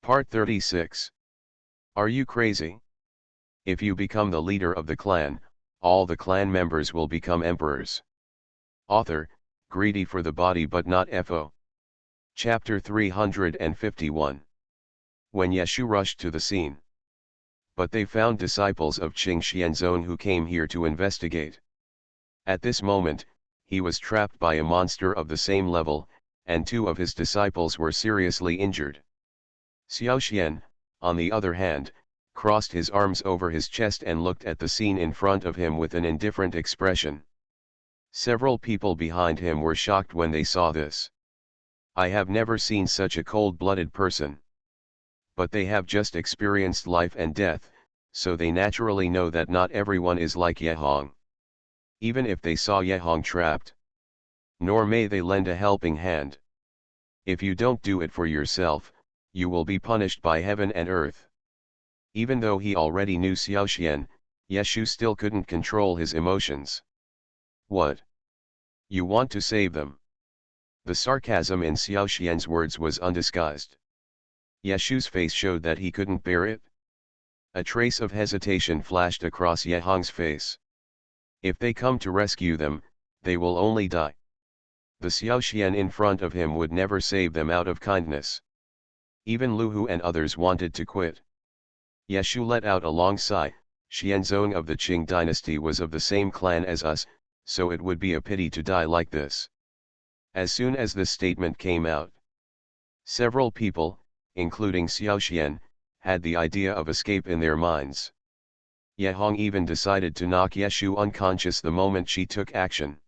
Part 36. Are you crazy? If you become the leader of the clan, all the clan members will become emperors. Author, greedy for the body but not FO. Chapter 351. When Yeshu rushed to the scene. But they found disciples of Qing Xianzong who came here to investigate. At this moment, he was trapped by a monster of the same level, and two of his disciples were seriously injured. Xiao Xian, on the other hand, crossed his arms over his chest and looked at the scene in front of him with an indifferent expression. Several people behind him were shocked when they saw this. I have never seen such a cold-blooded person. But they have just experienced life and death, so they naturally know that not everyone is like Yehong. Even if they saw Yehong trapped. Nor may they lend a helping hand. If you don't do it for yourself, you will be punished by heaven and earth. Even though he already knew Xiao Xian, Yeshu still couldn't control his emotions. What? You want to save them? The sarcasm in Xiao Xian's words was undisguised. Yeshu's face showed that he couldn't bear it. A trace of hesitation flashed across Yehong's face. If they come to rescue them, they will only die. The Xiao Xian in front of him would never save them out of kindness. Even Lu Hu and others wanted to quit. Yeshu let out a long sigh. Xianzong of the Qing dynasty was of the same clan as us, so it would be a pity to die like this. As soon as this statement came out, several people, including Xiao Xian, had the idea of escape in their minds. Yehong even decided to knock Yeshu unconscious the moment she took action.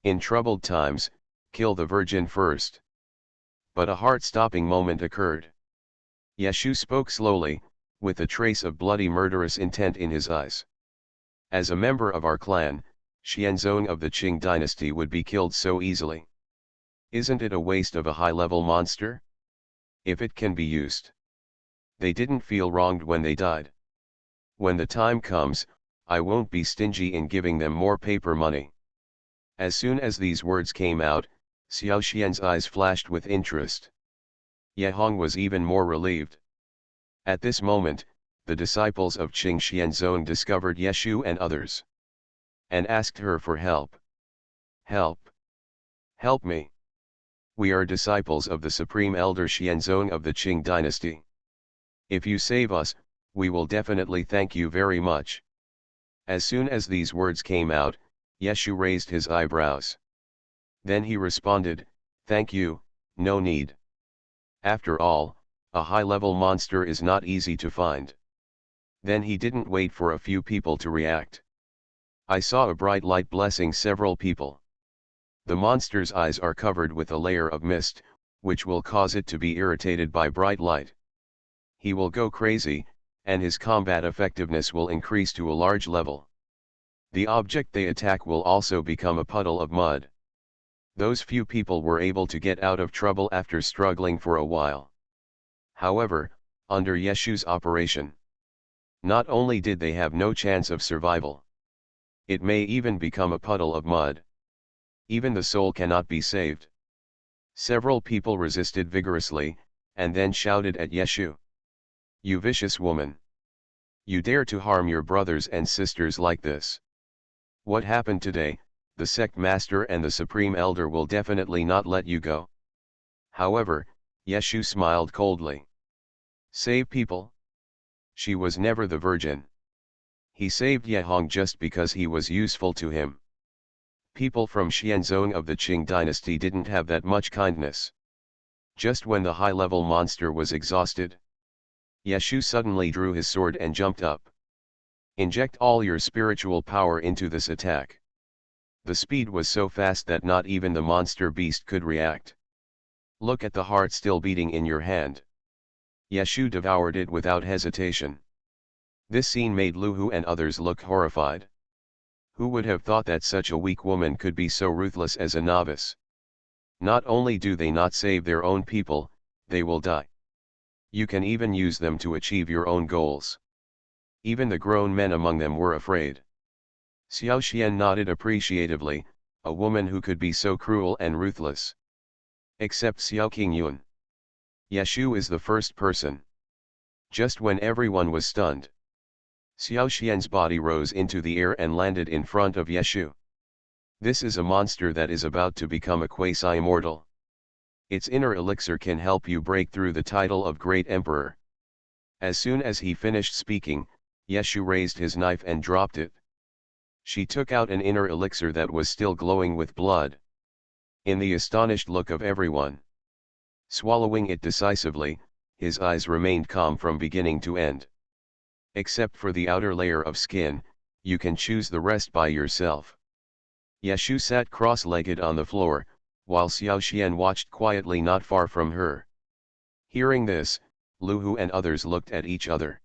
In troubled times, kill the virgin first. But a heart-stopping moment occurred. Yeshu spoke slowly, with a trace of bloody murderous intent in his eyes. As a member of our clan, Xianzong of the Qing dynasty would be killed so easily. Isn't it a waste of a high-level monster? If it can be used. They didn't feel wronged when they died. When the time comes, I won't be stingy in giving them more paper money. As soon as these words came out, Xiao Xian's eyes flashed with interest. Yehong was even more relieved. At this moment, the disciples of Qing Xianzong discovered Yeshu and others. And asked her for help. Help! Help me! We are disciples of the Supreme Elder Xianzong of the Qing dynasty. If you save us, we will definitely thank you very much. As soon as these words came out, Yeshu raised his eyebrows. Then he responded, "Thank you, no need. After all, a high-level monster is not easy to find." Then he didn't wait for a few people to react. I saw a bright light blessing several people. The monster's eyes are covered with a layer of mist, which will cause it to be irritated by bright light. He will go crazy, and his combat effectiveness will increase to a large level. The object they attack will also become a puddle of mud. Those few people were able to get out of trouble after struggling for a while. However, under Yeshu's operation, not only did they have no chance of survival, it may even become a puddle of mud. Even the soul cannot be saved. Several people resisted vigorously, and then shouted at Yeshu. "You vicious woman! You dare to harm your brothers and sisters like this. What happened today? The sect master and the supreme elder will definitely not let you go." However, Yeshu smiled coldly. Save people? She was never the virgin. He saved Yehong just because he was useful to him. People from Xianzong of the Qing dynasty didn't have that much kindness. Just when the high-level monster was exhausted, Yeshu suddenly drew his sword and jumped up. "Inject all your spiritual power into this attack." The speed was so fast that not even the monster beast could react. "Look at the heart still beating in your hand." Yeshu devoured it without hesitation. This scene made Lu Hu and others look horrified. Who would have thought that such a weak woman could be so ruthless as a novice? Not only do they not save their own people, they will die. You can even use them to achieve your own goals. Even the grown men among them were afraid. Xiao Xian nodded appreciatively, a woman who could be so cruel and ruthless. Except Xiao Qingyun. Yeshu is the first person. Just when everyone was stunned, Xiao Xian's body rose into the air and landed in front of Yeshu. This is a monster that is about to become a quasi-immortal. Its inner elixir can help you break through the title of Great Emperor. As soon as he finished speaking, Yeshu raised his knife and dropped it. She took out an inner elixir that was still glowing with blood. In the astonished look of everyone, swallowing it decisively, his eyes remained calm from beginning to end. Except for the outer layer of skin, you can choose the rest by yourself. Yeshu sat cross-legged on the floor, while Xiao Xian watched quietly not far from her. Hearing this, Lu Hu and others looked at each other.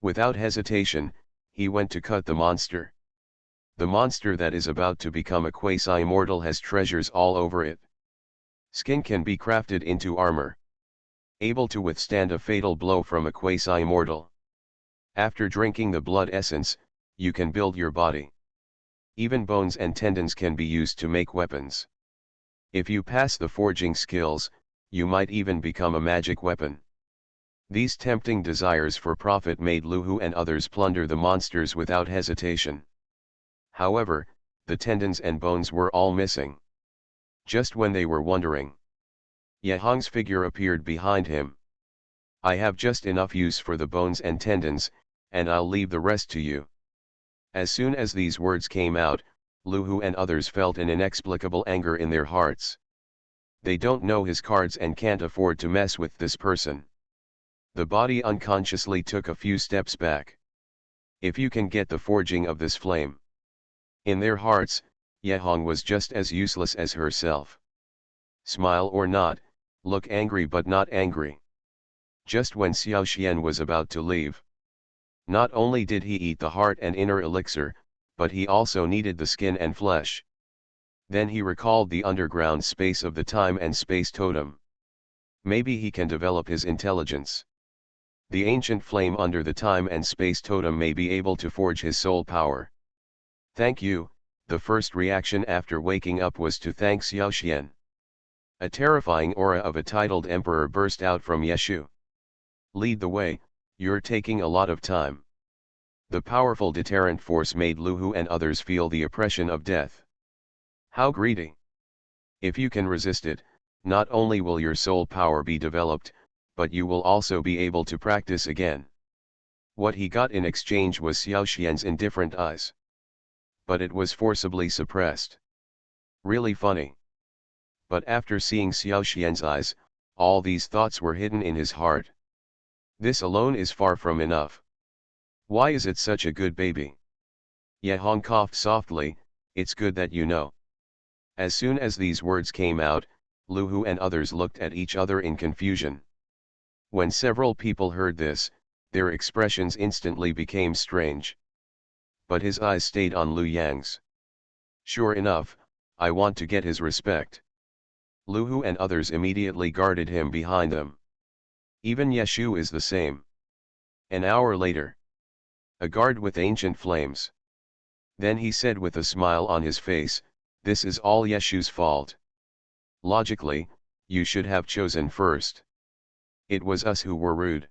Without hesitation, he went to cut the monster. The monster that is about to become a quasi-immortal has treasures all over it. Skin can be crafted into armor, able to withstand a fatal blow from a quasi-immortal. After drinking the blood essence, you can build your body. Even bones and tendons can be used to make weapons. If you pass the forging skills, you might even become a magic weapon. These tempting desires for profit made Lu Hu and others plunder the monsters without hesitation. However, the tendons and bones were all missing. Just when they were wondering, Ye Hong's figure appeared behind him. I have just enough use for the bones and tendons, and I'll leave the rest to you. As soon as these words came out, Lu Hu and others felt an inexplicable anger in their hearts. They don't know his cards and can't afford to mess with this person. The body unconsciously took a few steps back. If you can get the forging of this flame. In their hearts, Ye Hong was just as useless as herself. Smile or not, look angry but not angry. Just when Xiao Xian was about to leave, not only did he eat the heart and inner elixir, but he also needed the skin and flesh. Then he recalled the underground space of the time and space totem. Maybe he can develop his intelligence. The ancient flame under the time and space totem may be able to forge his soul power. Thank you. The first reaction after waking up was to thank Xiao Xian. A terrifying aura of a titled emperor burst out from Yeshu. Lead the way, you're taking a lot of time. The powerful deterrent force made Lu Hu and others feel the oppression of death. How greedy! If you can resist it, not only will your soul power be developed, but you will also be able to practice again. What he got in exchange was Xiao Xian's indifferent eyes. But it was forcibly suppressed. Really funny. But after seeing Xiao Xian's eyes, all these thoughts were hidden in his heart. This alone is far from enough. Why is it such a good baby? Ye Hong coughed softly, it's good that you know. As soon as these words came out, Lu Hu and others looked at each other in confusion. When several people heard this, their expressions instantly became strange. But his eyes stayed on Lu Yang's. Sure enough, I want to get his respect. Lu Hu and others immediately guarded him behind them. Even Yeshu is the same. An hour later, a guard with ancient flames. Then he said with a smile on his face, this is all Yeshu's fault. Logically, you should have chosen first. It was us who were rude.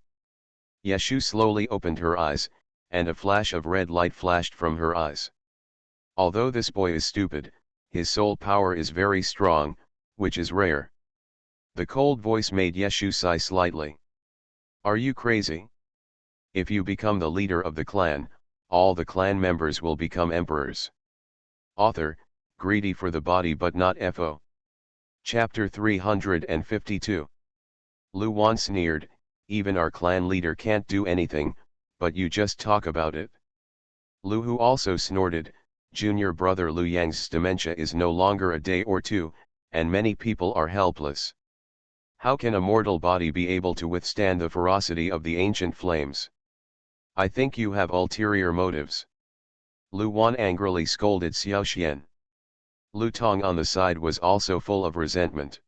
Yeshu slowly opened her eyes, and a flash of red light flashed from her eyes. Although this boy is stupid, his soul power is very strong, which is rare. The cold voice made Yeshu sigh slightly. Are you crazy? If you become the leader of the clan, all the clan members will become emperors. Author, greedy for the body but not FO. Chapter 352. Lu Wan sneered, even our clan leader can't do anything, but you just talk about it. Lu Hu also snorted, junior brother Lu Yang's dementia is no longer a day or two, and many people are helpless. How can a mortal body be able to withstand the ferocity of the ancient flames? I think you have ulterior motives. Lu Wan angrily scolded Xiao Xian. Lu Tong on the side was also full of resentment.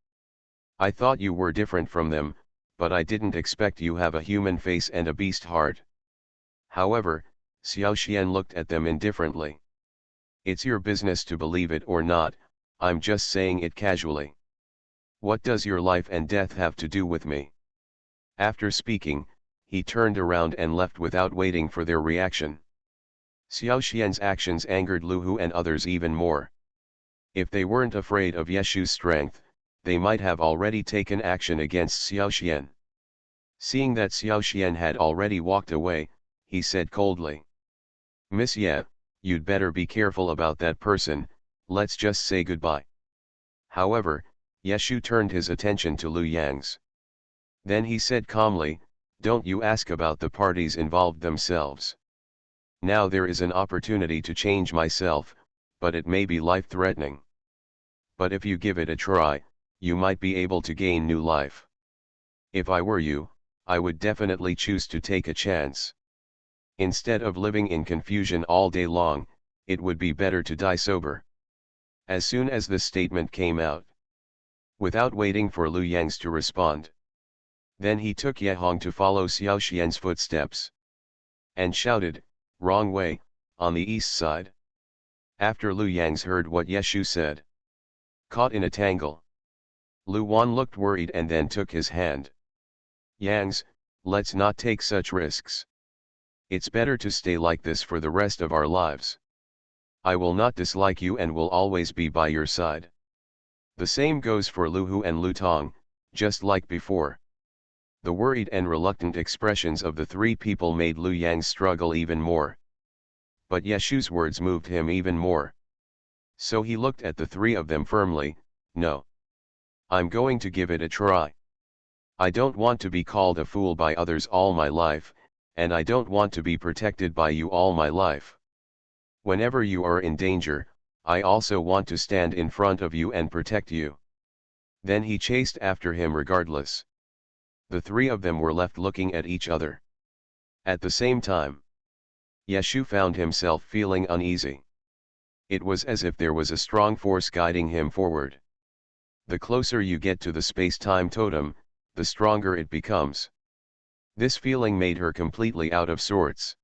I thought you were different from them, but I didn't expect you have a human face and a beast heart. However, Xiao Xian looked at them indifferently. It's your business to believe it or not, I'm just saying it casually. What does your life and death have to do with me? After speaking, he turned around and left without waiting for their reaction. Xiao Xian's actions angered Lu Hu and others even more. If they weren't afraid of Yeshu's strength, they might have already taken action against Xiao Xian. Seeing that Xiao Xian had already walked away, he said coldly, "Miss Ye, you'd better be careful about that person, let's just say goodbye." However, Yeshu turned his attention to Lu Yang's. Then he said calmly, "Don't you ask about the parties involved themselves. Now there is an opportunity to change myself, but it may be life-threatening. But if you give it a try, you might be able to gain new life. If I were you, I would definitely choose to take a chance. Instead of living in confusion all day long, it would be better to die sober." As soon as this statement came out, without waiting for Lu Yang's to respond, then he took Ye Hong to follow Xiao Xian's footsteps, and shouted, "Wrong way, on the east side." After Lu Yang's heard what Yeshu said, "Caught in a tangle." Lu Wan looked worried and then took his hand. "Yangs, let's not take such risks. It's better to stay like this for the rest of our lives. I will not dislike you and will always be by your side." The same goes for Lu Hu and Lu Tong, just like before. The worried and reluctant expressions of the three people made Lu Yang struggle even more. But Yeshu's words moved him even more. So he looked at the three of them firmly, "No. I'm going to give it a try. I don't want to be called a fool by others all my life, and I don't want to be protected by you all my life. Whenever you are in danger, I also want to stand in front of you and protect you." Then he chased after him regardless. The three of them were left looking at each other. At the same time, Yeshu found himself feeling uneasy. It was as if there was a strong force guiding him forward. The closer you get to the space-time totem, the stronger it becomes. This feeling made her completely out of sorts.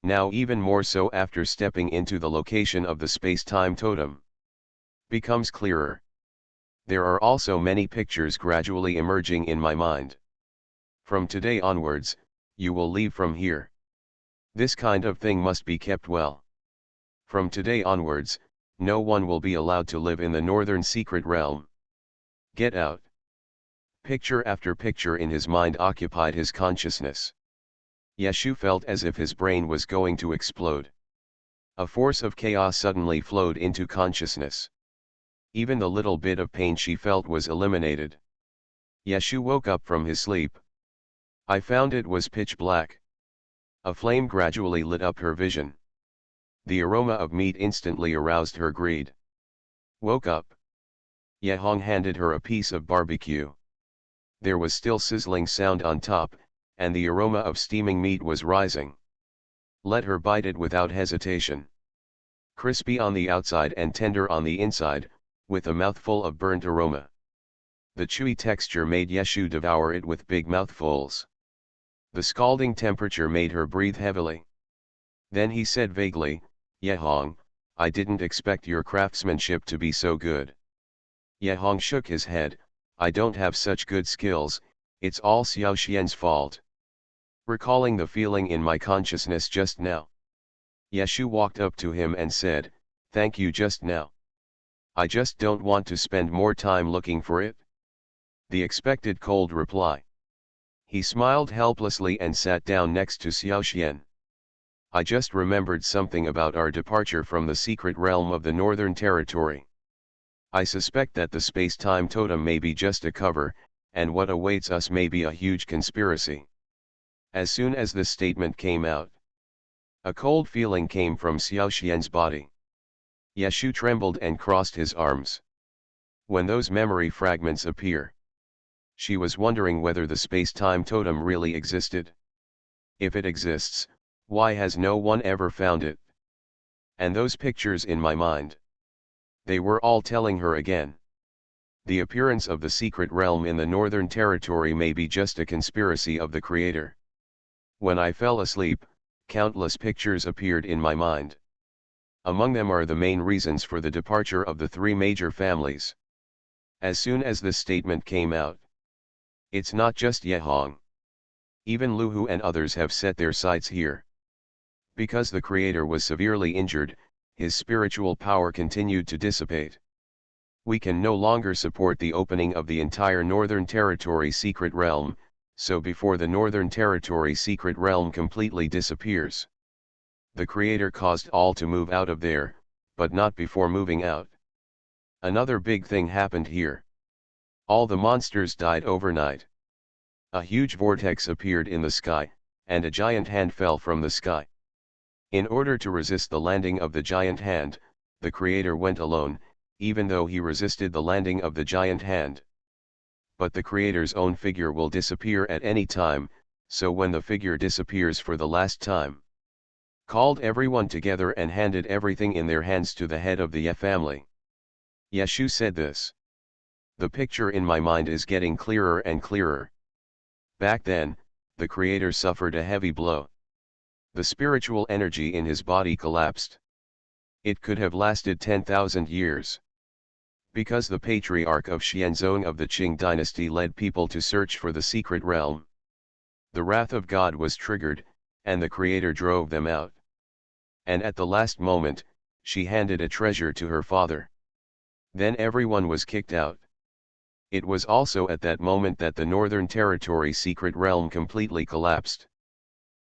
Now even more so after stepping into the location of the space-time totem. Becomes clearer. There are also many pictures gradually emerging in my mind. From today onwards, you will leave from here. This kind of thing must be kept well. From today onwards, no one will be allowed to live in the northern secret realm. Get out. Picture after picture in his mind occupied his consciousness. Yeshu felt as if his brain was going to explode. A force of chaos suddenly flowed into consciousness. Even the little bit of pain she felt was eliminated. Yeshu woke up from his sleep. I found it was pitch black. A flame gradually lit up her vision. The aroma of meat instantly aroused her greed. Woke up. Ye Hong handed her a piece of barbecue. There was still sizzling sound on top, and the aroma of steaming meat was rising. Let her bite it without hesitation. Crispy on the outside and tender on the inside, with a mouthful of burnt aroma. The chewy texture made Yeshu devour it with big mouthfuls. The scalding temperature made her breathe heavily. Then he said vaguely, "Ye Hong, I didn't expect your craftsmanship to be so good." Ye Hong shook his head, "I don't have such good skills, it's all Xiao Xian's fault." Recalling the feeling in my consciousness just now, Yeshu walked up to him and said, "Thank you just now. I just don't want to spend more time looking for it." The expected cold reply. He smiled helplessly and sat down next to Xiao Xian. "I just remembered something about our departure from the secret realm of the Northern Territory. I suspect that the space-time totem may be just a cover, and what awaits us may be a huge conspiracy." As soon as this statement came out, a cold feeling came from Xiao Xian's body. Yeshu trembled and crossed his arms. When those memory fragments appear, she was wondering whether the space-time totem really existed. If it exists, why has no one ever found it? And those pictures in my mind. They were all telling her again. The appearance of the secret realm in the Northern Territory may be just a conspiracy of the Creator. When I fell asleep, countless pictures appeared in my mind. Among them are the main reasons for the departure of the three major families. As soon as this statement came out, "It's not just Ye Hong. Even Lu Hu and others have set their sights here. Because the creator was severely injured, his spiritual power continued to dissipate. We can no longer support the opening of the entire Northern Territory secret realm, so before the Northern Territory secret realm completely disappears, the creator caused all to move out of there, but not before moving out. Another big thing happened here. All the monsters died overnight. A huge vortex appeared in the sky, and a giant hand fell from the sky. In order to resist the landing of the giant hand, the creator went alone, even though he resisted the landing of the giant hand. But the creator's own figure will disappear at any time, so when the figure disappears for the last time, called everyone together and handed everything in their hands to the head of the Ye family. Yeshu said this. The picture in my mind is getting clearer and clearer. Back then, the creator suffered a heavy blow. The spiritual energy in his body collapsed. It could have lasted 10,000 years. Because the patriarch of Xianzong of the Qing dynasty led people to search for the secret realm. The wrath of God was triggered, and the creator drove them out. And at the last moment, she handed a treasure to her father. Then everyone was kicked out. It was also at that moment that the Northern Territory secret realm completely collapsed.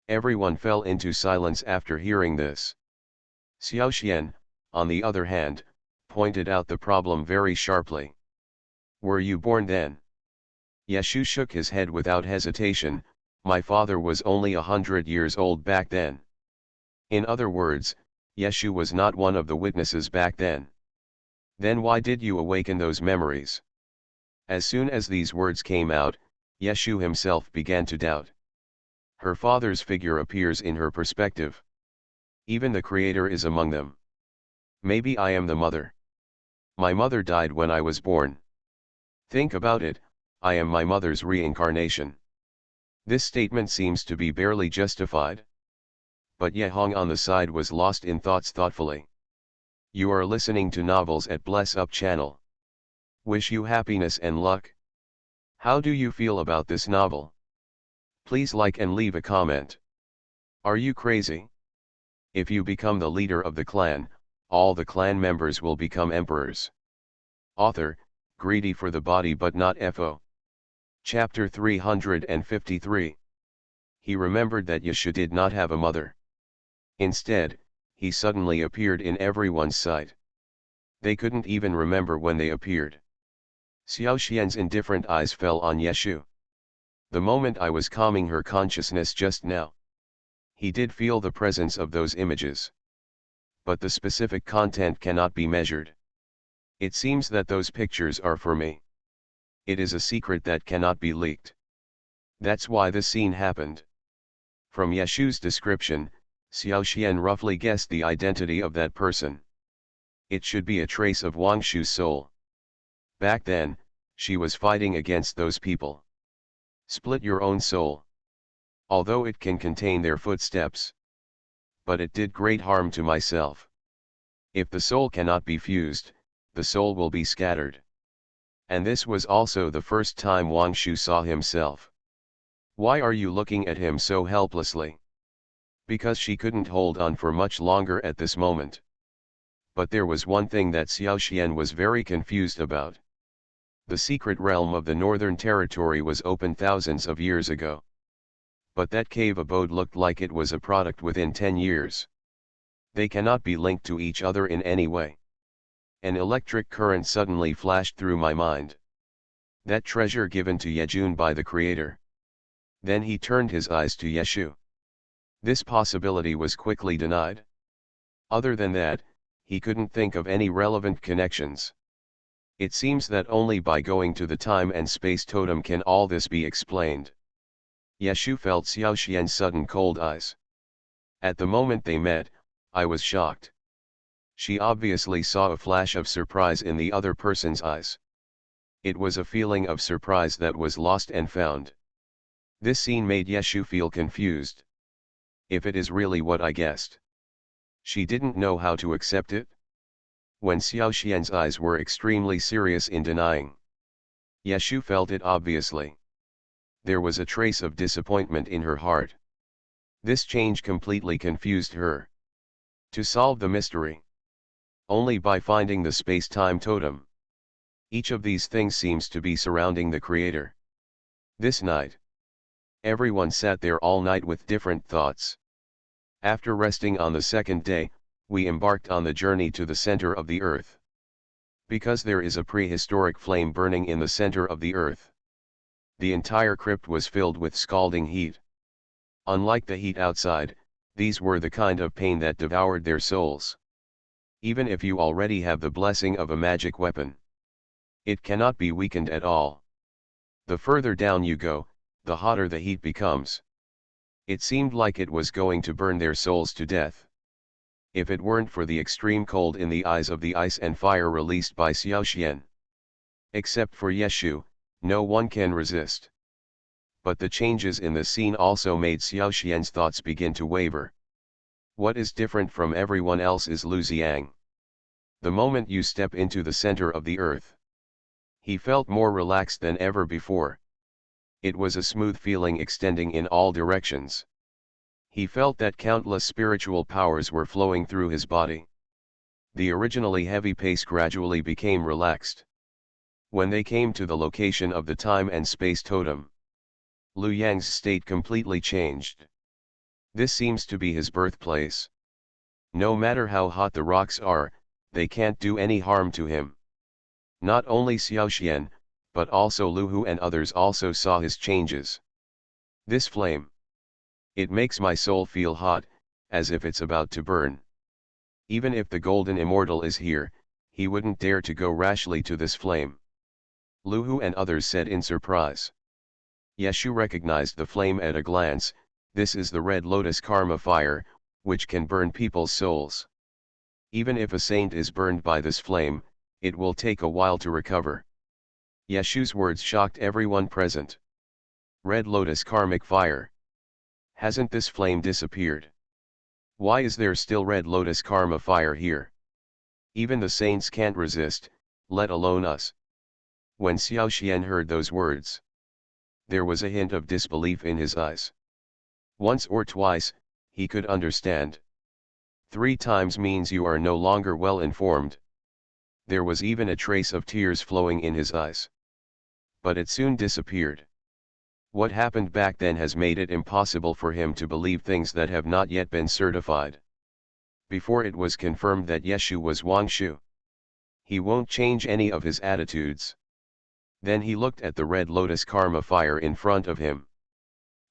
Everyone fell into silence after hearing this. Xiao Xian, on the other hand, pointed out the problem very sharply. Were you born then? Yeshu shook his head without hesitation. My father was only 100 years old back then. In other words, Yeshu was not one of the witnesses back then. Then why did you awaken those memories? As soon as these words came out, Yeshu himself began to doubt. Her father's figure appears in her perspective. Even the creator is among them. Maybe I am the mother. My mother died when I was born. Think about it, I am my mother's reincarnation. This statement seems to be barely justified. But Ye Hong on the side was lost in thoughts thoughtfully. You are listening to Novels at Bless Up channel. Wish you happiness and luck. How do you feel about this novel? Please like and leave a comment. Are you crazy? If you become the leader of the clan, all the clan members will become emperors. Author, greedy for the body but not FO. Chapter 353. He remembered that Yeshu did not have a mother. Instead, he suddenly appeared in everyone's sight. They couldn't even remember when they appeared. Xiao Xian's indifferent eyes fell on Yeshu. The moment I was calming her consciousness just now, he did feel the presence of those images. But the specific content cannot be measured. It seems that those pictures are for me. It is a secret that cannot be leaked. That's why this scene happened. From Yeshu's description, Xiao Xian roughly guessed the identity of that person. It should be a trace of Wang Shu's soul. Back then, she was fighting against those people. Split your own soul. Although it can contain their footsteps. But it did great harm to myself. If the soul cannot be fused, the soul will be scattered. And this was also the first time Wang Shu saw himself. Why are you looking at him so helplessly? Because she couldn't hold on for much longer at this moment. But there was one thing that Xiao Xian was very confused about. The secret realm of the Northern Territory was opened thousands of years ago. But that cave abode looked like it was a product within 10 years. They cannot be linked to each other in any way. An electric current suddenly flashed through my mind. That treasure given to Yejun by the creator. Then he turned his eyes to Yeshu. This possibility was quickly denied. Other than that, he couldn't think of any relevant connections. It seems that only by going to the time and space totem can all this be explained. Yeshu felt Xiao Xian's sudden cold eyes. At the moment they met, I was shocked. She obviously saw a flash of surprise in the other person's eyes. It was a feeling of surprise that was lost and found. This scene made Yeshu feel confused. If it is really what I guessed. She didn't know how to accept it. When Xiao Xian's eyes were extremely serious in denying. Yeshu felt it obviously. There was a trace of disappointment in her heart. This change completely confused her. To solve the mystery, only by finding the space-time totem. Each of these things seems to be surrounding the creator. This night, everyone sat there all night with different thoughts. After resting on the second day, we embarked on the journey to the center of the earth. Because there is a prehistoric flame burning in the center of the earth. The entire crypt was filled with scalding heat. Unlike the heat outside, these were the kind of pain that devoured their souls. Even if you already have the blessing of a magic weapon, it cannot be weakened at all. The further down you go, the hotter the heat becomes. It seemed like it was going to burn their souls to death. If it weren't for the extreme cold in the eyes of the ice and fire released by Xiaoxian. Except for Yeshu, no one can resist. But the changes in the scene also made Xiaoxian's thoughts begin to waver. What is different from everyone else is Lu Xiang. The moment you step into the center of the earth, he felt more relaxed than ever before. It was a smooth feeling extending in all directions. He felt that countless spiritual powers were flowing through his body. The originally heavy pace gradually became relaxed. When they came to the location of the time and space totem, Lu Yang's state completely changed. This seems to be his birthplace. No matter how hot the rocks are, they can't do any harm to him. Not only Xiaoxian, but also Lu Hu and others also saw his changes. This flame. It makes my soul feel hot, as if it's about to burn. Even if the golden immortal is here, he wouldn't dare to go rashly to this flame. Lu Hu and others said in surprise. Yeshu recognized the flame at a glance. This is the red lotus karma fire, which can burn people's souls. Even if a saint is burned by this flame, it will take a while to recover. Yeshu's words shocked everyone present. Red lotus karmic fire. Hasn't this flame disappeared? Why is there still red lotus karma fire here? Even the saints can't resist, let alone us. When Xiaoxian heard those words, there was a hint of disbelief in his eyes. Once or twice, he could understand. 3 times means you are no longer well informed. There was even a trace of tears flowing in his eyes. But it soon disappeared. What happened back then has made it impossible for him to believe things that have not yet been certified. Before it was confirmed that Yeshu was Wangshu. He won't change any of his attitudes. Then he looked at the red lotus karma fire in front of him.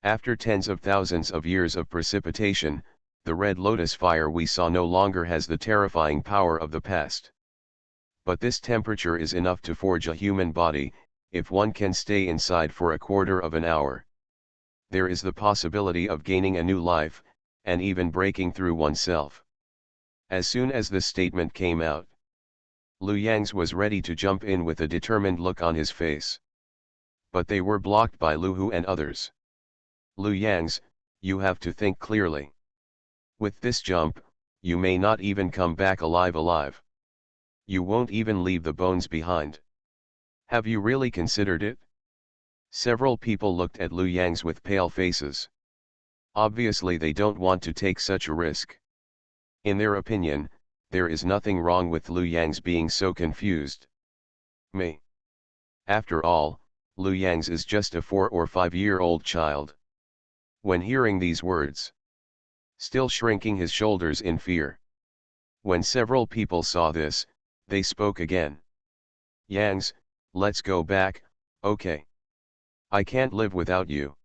After tens of thousands of years of precipitation, the red lotus fire we saw no longer has the terrifying power of the past. But this temperature is enough to forge a human body, if one can stay inside for a quarter of an hour. There is the possibility of gaining a new life, and even breaking through oneself. As soon as this statement came out, Lu Yang's was ready to jump in with a determined look on his face. But they were blocked by Lu Hu and others. Lu Yang's, you have to think clearly. With this jump, you may not even come back alive. You won't even leave the bones behind. Have you really considered it? Several people looked at Lu Yang's with pale faces. Obviously they don't want to take such a risk. In their opinion, there is nothing wrong with Lu Yang's being so confused. Me. After all, Lu Yang's is just a 4 or 5-year-old child. When hearing these words, still shrinking his shoulders in fear. When several people saw this, they spoke again. Yang's, let's go back, okay. I can't live without you.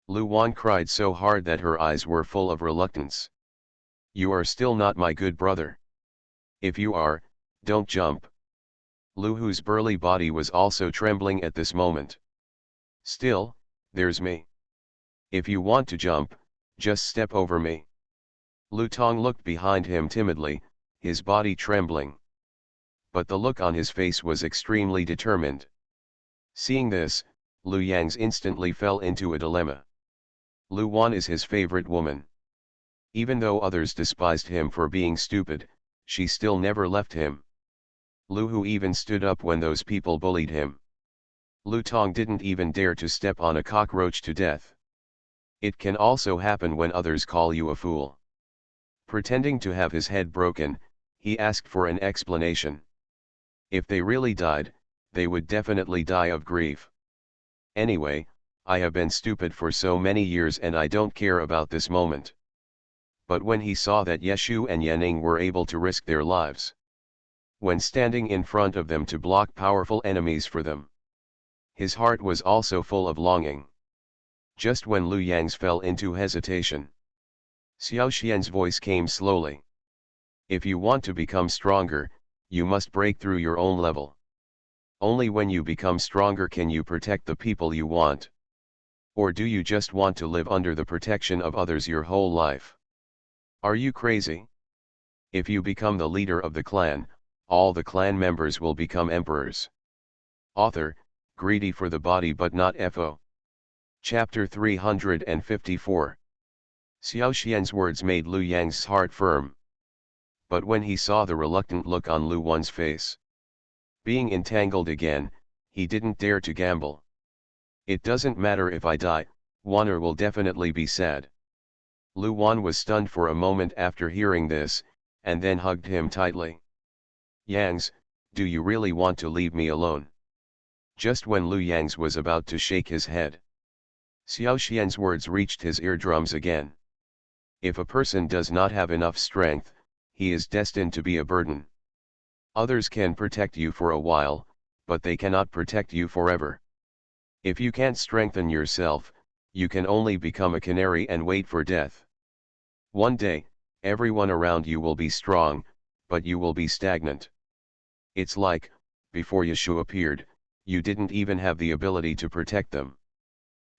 Lu Wan cried so hard that her eyes were full of reluctance. You are still not my good brother. If you are, don't jump. Lu Hu's burly body was also trembling at this moment. Still, there's me. If you want to jump, just step over me. Lu Tong looked behind him timidly, his body trembling. But the look on his face was extremely determined. Seeing this, Lu Yang's instantly fell into a dilemma. Lu Wan is his favorite woman. Even though others despised him for being stupid, she still never left him. Lu Hu even stood up when those people bullied him. Lu Tong didn't even dare to step on a cockroach to death. It can also happen when others call you a fool. Pretending to have his head broken, he asked for an explanation. If they really died, they would definitely die of grief. Anyway, I have been stupid for so many years and I don't care about this moment. But when he saw that Yeshu and Yanning were able to risk their lives when standing in front of them to block powerful enemies for them, his heart was also full of longing. Just when Lu Yang's fell into hesitation, Xiao Xian's voice came slowly. If you want to become stronger, you must break through your own level. Only when you become stronger can you protect the people you want. Or do you just want to live under the protection of others your whole life? Are you crazy? If you become the leader of the clan, all the clan members will become emperors. Author, greedy for the body but not FO. Chapter 354. Xiao Xian's words made Lu Yang's heart firm. But when he saw the reluctant look on Lu Wan's face, being entangled again, he didn't dare to gamble. It doesn't matter if I die, Wan'er will definitely be sad. Lu Wan was stunned for a moment after hearing this, and then hugged him tightly. Yangs, do you really want to leave me alone? Just when Lu Yangs was about to shake his head, Xiao Xian's words reached his eardrums again. If a person does not have enough strength, he is destined to be a burden. Others can protect you for a while, but they cannot protect you forever. If you can't strengthen yourself, you can only become a canary and wait for death. One day, everyone around you will be strong, but you will be stagnant. It's like, before Yeshu appeared, you didn't even have the ability to protect them.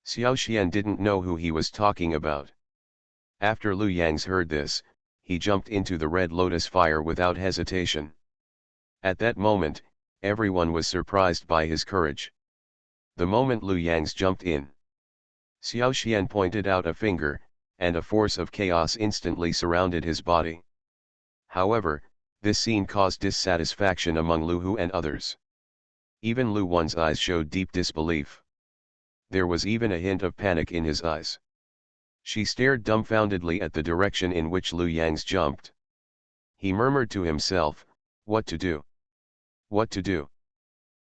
Xiao Xian didn't know who he was talking about. After Lu Yangs heard this, he jumped into the red lotus fire without hesitation. At that moment, everyone was surprised by his courage. The moment Lu Yangs jumped in, Xiao Xian pointed out a finger, and a force of chaos instantly surrounded his body. However, this scene caused dissatisfaction among Lu Hu and others. Even Lu Wan's eyes showed deep disbelief. There was even a hint of panic in his eyes. She stared dumbfoundedly at the direction in which Lu Yangs jumped. He murmured to himself, "What to do? What to do?"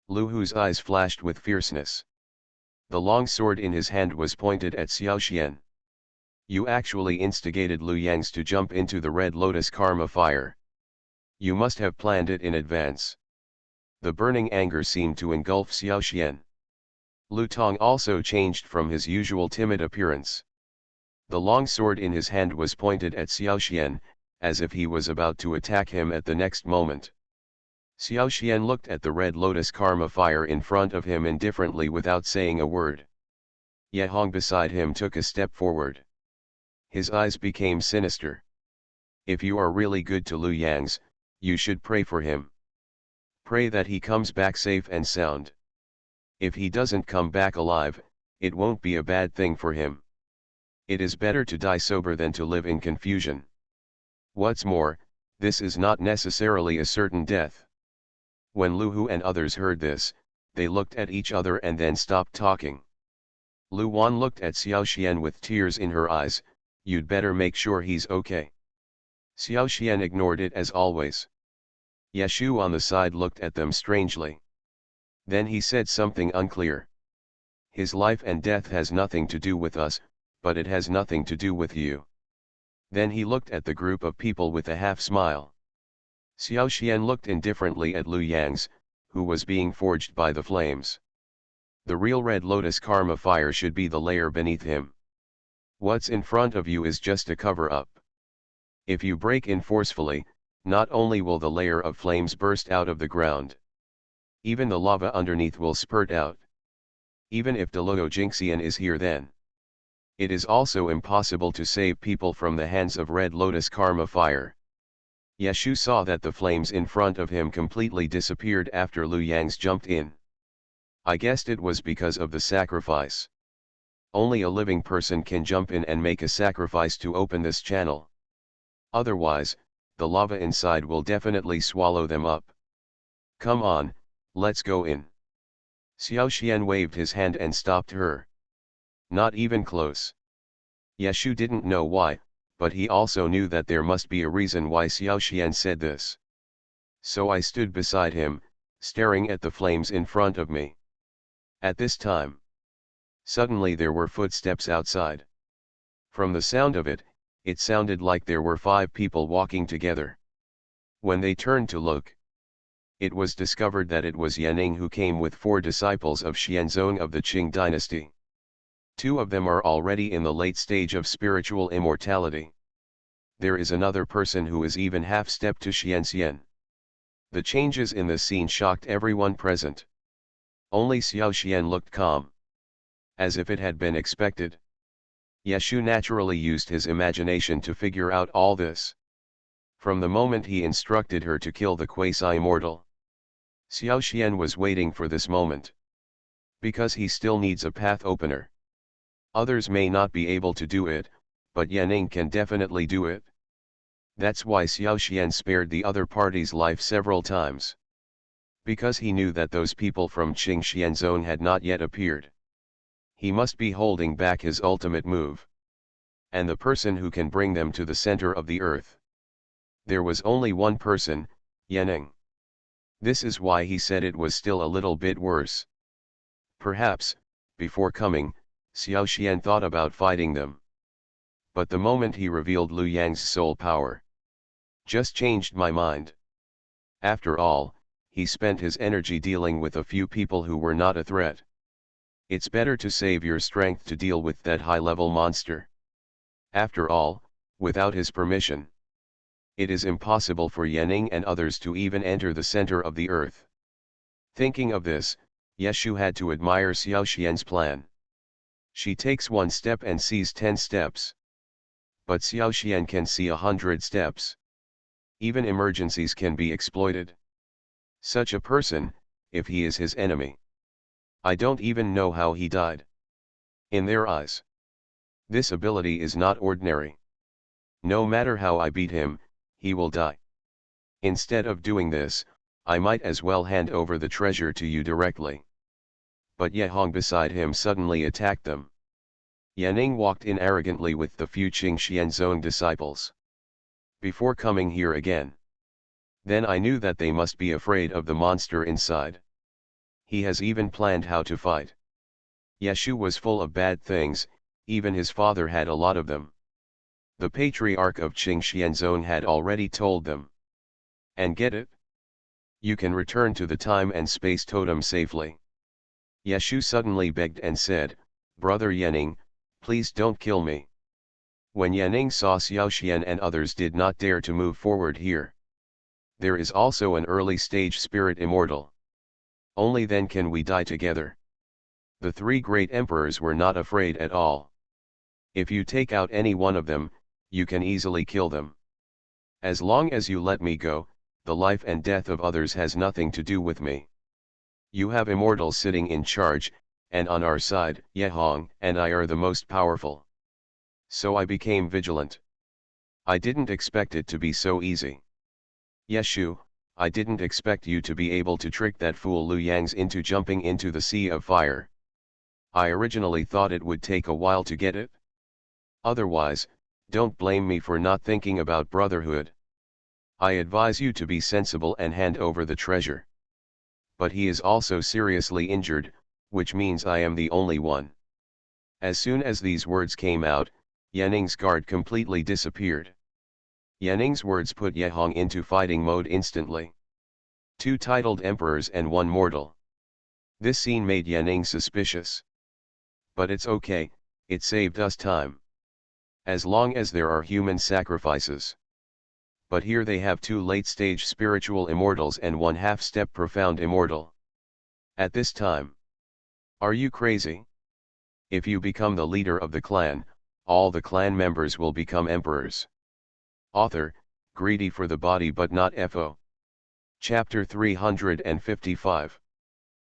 Lu Hu's eyes flashed with fierceness. The long sword in his hand was pointed at Xiao Xian. You actually instigated Lu Yangs to jump into the red lotus karma fire. You must have planned it in advance. The burning anger seemed to engulf Xiao Xian. Lu Tong also changed from his usual timid appearance. The long sword in his hand was pointed at Xiao Xian, as if he was about to attack him at the next moment. Xiao Xian looked at the red lotus karma fire in front of him indifferently without saying a word. Ye Hong beside him took a step forward. His eyes became sinister. If you are really good to Lu Yangs, you should pray for him. Pray that he comes back safe and sound. If he doesn't come back alive, it won't be a bad thing for him. It is better to die sober than to live in confusion. What's more, this is not necessarily a certain death. When Lu Hu and others heard this, they looked at each other and then stopped talking. Lu Wan looked at Xiao Xian with tears in her eyes. You'd better make sure he's okay. Xiao Xian ignored it as always. Yeshu on the side looked at them strangely. Then he said something unclear. His life and death has nothing to do with us, but it has nothing to do with you. Then he looked at the group of people with a half smile. Xiao Xian looked indifferently at Lu Yangs, who was being forged by the flames. The real red lotus karma fire should be the layer beneath him. What's in front of you is just a cover-up. If you break in forcefully, not only will the layer of flames burst out of the ground, even the lava underneath will spurt out. Even if Deluo Jinxian is here, then it is also impossible to save people from the hands of red lotus karma fire. Yeshu saw that the flames in front of him completely disappeared after Lu Yangs jumped in. I guessed it was because of the sacrifice. Only a living person can jump in and make a sacrifice to open this channel. Otherwise, the lava inside will definitely swallow them up. Come on, let's go in. Xiao Xian waved his hand and stopped her. Not even close. Yeshu didn't know why, but he also knew that there must be a reason why Xiao Xian said this. So I stood beside him, staring at the flames in front of me. At this time, suddenly there were footsteps outside. From the sound of it, it sounded like there were 5 people walking together. When they turned to look, it was discovered that it was Yanning who came with 4 disciples of Xianzong of the Qing dynasty. 2 of them are already in the late stage of spiritual immortality. There is another person who is even half-step to Xianxian. The changes in the scene shocked everyone present. Only Xiao Xian looked calm, as if it had been expected. Yeshu naturally used his imagination to figure out all this. From the moment he instructed her to kill the quasi-immortal, Xiao Xian was waiting for this moment. Because he still needs a path opener. Others may not be able to do it, but Yanning can definitely do it. That's why Xiao Xian spared the other party's life several times. Because he knew that those people from Qing Xianzone had not yet appeared. He must be holding back his ultimate move. And the person who can bring them to the center of the earth. There was only one person, Yanning. This is why he said it was still a little bit worse. Perhaps, before coming, Xiao Xian thought about fighting them. But the moment he revealed Lu Yang's soul power, just changed my mind. After all, he spent his energy dealing with a few people who were not a threat. It's better to save your strength to deal with that high-level monster. After all, without his permission, it is impossible for Yanning and others to even enter the center of the earth. Thinking of this, Yeshu had to admire Xiao Xian's plan. She takes 1 step and sees 10 steps. But Xiao Xian can see 100 steps. Even emergencies can be exploited. Such a person, if he is his enemy, I don't even know how he died. In their eyes, this ability is not ordinary. No matter how I beat him, he will die. Instead of doing this, I might as well hand over the treasure to you directly. But Ye Hong beside him suddenly attacked them. Yanning walked in arrogantly with the few Qing Xianzong disciples. Before coming here again. Then I knew that they must be afraid of the monster inside. He has even planned how to fight. Yeshu was full of bad things, even his father had a lot of them. The patriarch of Qing Xianzong had already told them. And get it? You can return to the time and space totem safely. Yeshu suddenly begged and said, Brother Yanning, please don't kill me. When Yanning saw Xiao Xian and others did not dare to move forward here. There is also an early stage spirit immortal. Only then can we die together. The 3 great emperors were not afraid at all. If you take out any one of them, you can easily kill them. As long as you let me go, the life and death of others has nothing to do with me. You have immortals sitting in charge, and on our side, Ye Hong and I are the most powerful. So I became vigilant. I didn't expect it to be so easy. Yeshu, I didn't expect you to be able to trick that fool Lu Yangs into jumping into the sea of fire. I originally thought it would take a while to get it. Otherwise, don't blame me for not thinking about brotherhood. I advise you to be sensible and hand over the treasure. But he is also seriously injured, which means I am the only one. As soon as these words came out, Yanning's guard completely disappeared. Yanning's words put Ye Hong into fighting mode instantly. 2 titled emperors and 1 mortal. This scene made Yanning suspicious. But it's okay, it saved us time. As long as there are human sacrifices. But here they have 2 late-stage spiritual immortals and 1 half-step profound immortal. At this time. Are you crazy? If you become the leader of the clan, all the clan members will become emperors. Author, greedy for the body but not FO. Chapter 355.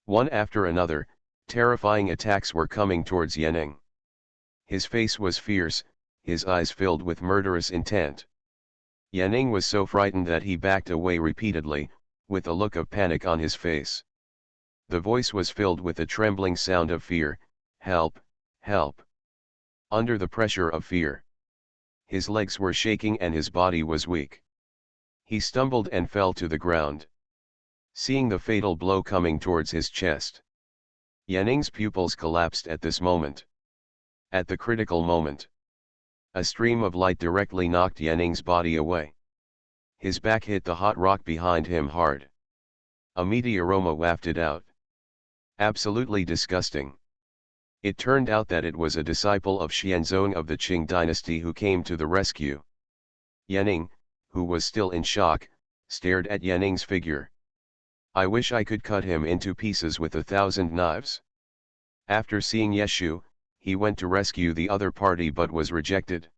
One after another, terrifying attacks were coming towards Yanning. His face was fierce, his eyes filled with murderous intent. Yanning was so frightened that he backed away repeatedly, with a look of panic on his face. The voice was filled with a trembling sound of fear. Help, help. Under the pressure of fear, his legs were shaking and his body was weak. He stumbled and fell to the ground. Seeing the fatal blow coming towards his chest, Yaning's pupils collapsed at this moment. At the critical moment, a stream of light directly knocked Yaning's body away. His back hit the hot rock behind him hard. A meaty aroma wafted out. Absolutely disgusting. It turned out that it was a disciple of Xianzong of the Qing dynasty who came to the rescue. Yaning, who was still in shock, stared at Yaning's figure. I wish I could cut him into pieces with 1,000 knives. After seeing Yeshu, he went to rescue the other party but was rejected.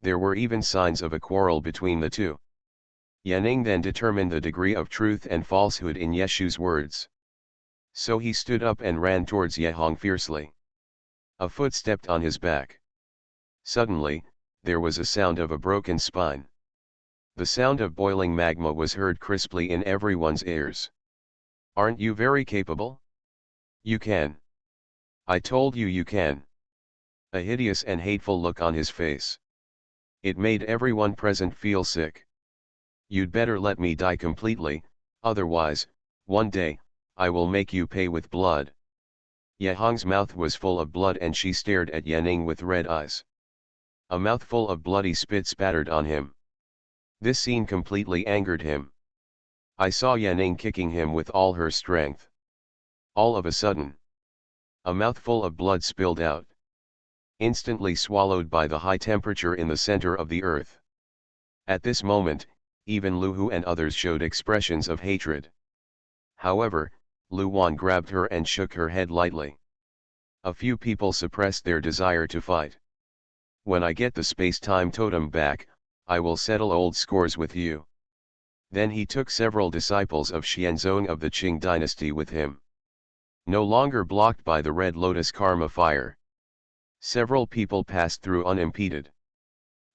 There were even signs of a quarrel between the two. Yaning then determined the degree of truth and falsehood in Yeshu's words. So he stood up and ran towards Yehong fiercely. A foot stepped on his back. Suddenly, there was a sound of a broken spine. The sound of boiling magma was heard crisply in everyone's ears. Aren't you very capable? You can. I told you you can. A hideous and hateful look on his face. It made everyone present feel sick. You'd better let me die completely, otherwise, one day, I will make you pay with blood. Yehong's mouth was full of blood and she stared at Yaning with red eyes. A mouthful of bloody spit spattered on him. This scene completely angered him. I saw Yaning kicking him with all her strength. All of a sudden, a mouthful of blood spilled out. Instantly swallowed by the high temperature in the center of the earth. At this moment, even Lu Hu and others showed expressions of hatred. However, Lu Wan grabbed her and shook her head lightly. A few people suppressed their desire to fight. When I get the space-time totem back, I will settle old scores with you. Then he took several disciples of Xianzong of the Qing dynasty with him. No longer blocked by the red lotus karma fire, several people passed through unimpeded.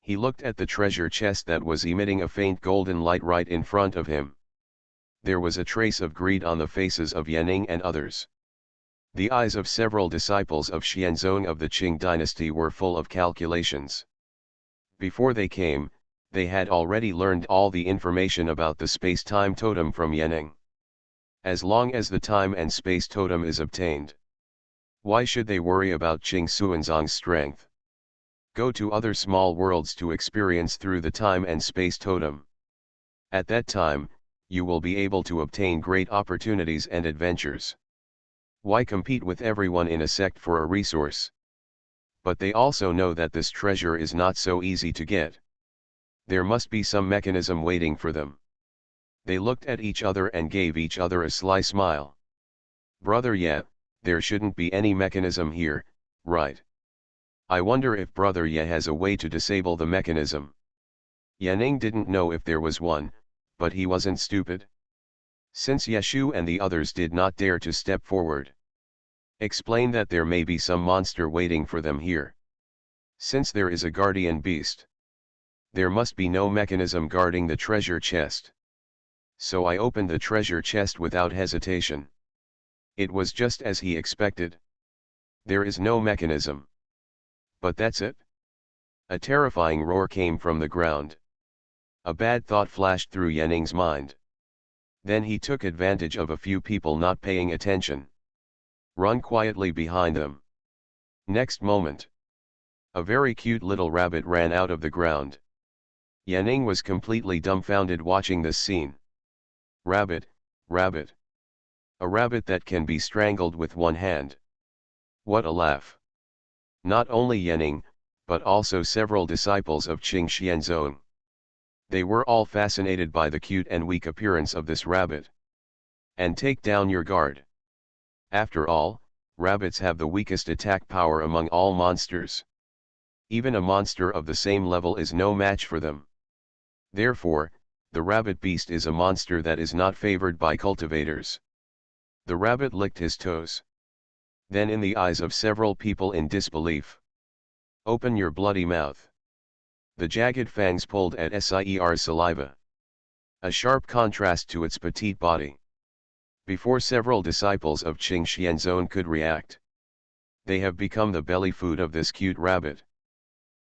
He looked at the treasure chest that was emitting a faint golden light right in front of him. There was a trace of greed on the faces of Yaning and others. The eyes of several disciples of Xianzong of the Qing dynasty were full of calculations. Before they came, they had already learned all the information about the space-time totem from Yaning. As long as the time and space totem is obtained, why should they worry about Qing Xuanzong's strength? Go to other small worlds to experience through the time and space totem. At that time, you will be able to obtain great opportunities and adventures. Why compete with everyone in a sect for a resource? But they also know that this treasure is not so easy to get. There must be some mechanism waiting for them. They looked at each other and gave each other a sly smile. Brother Ye, there shouldn't be any mechanism here, right? I wonder if Brother Ye has a way to disable the mechanism. Yaning didn't know if there was one, but he wasn't stupid. Since Yeshu and the others did not dare to step forward, explain that there may be some monster waiting for them here. Since there is a guardian beast, there must be no mechanism guarding the treasure chest. So I opened the treasure chest without hesitation. It was just as he expected. There is no mechanism. But that's it? A terrifying roar came from the ground. A bad thought flashed through Yaning's mind. Then he took advantage of a few people not paying attention. Run quietly behind them. Next moment, a very cute little rabbit ran out of the ground. Yaning was completely dumbfounded watching this scene. Rabbit, rabbit. A rabbit that can be strangled with one hand. What a laugh. Not only Yaning, but also several disciples of Qing Xianzong. They were all fascinated by the cute and weak appearance of this rabbit. And take down your guard. After all, rabbits have the weakest attack power among all monsters. Even a monster of the same level is no match for them. Therefore, the rabbit beast is a monster that is not favored by cultivators. The rabbit licked his toes. Then in the eyes of several people in disbelief. Open your bloody mouth. The jagged fangs pulled at Sir's saliva. A sharp contrast to its petite body. Before several disciples of Qing Xianzong could react, they have become the belly food of this cute rabbit.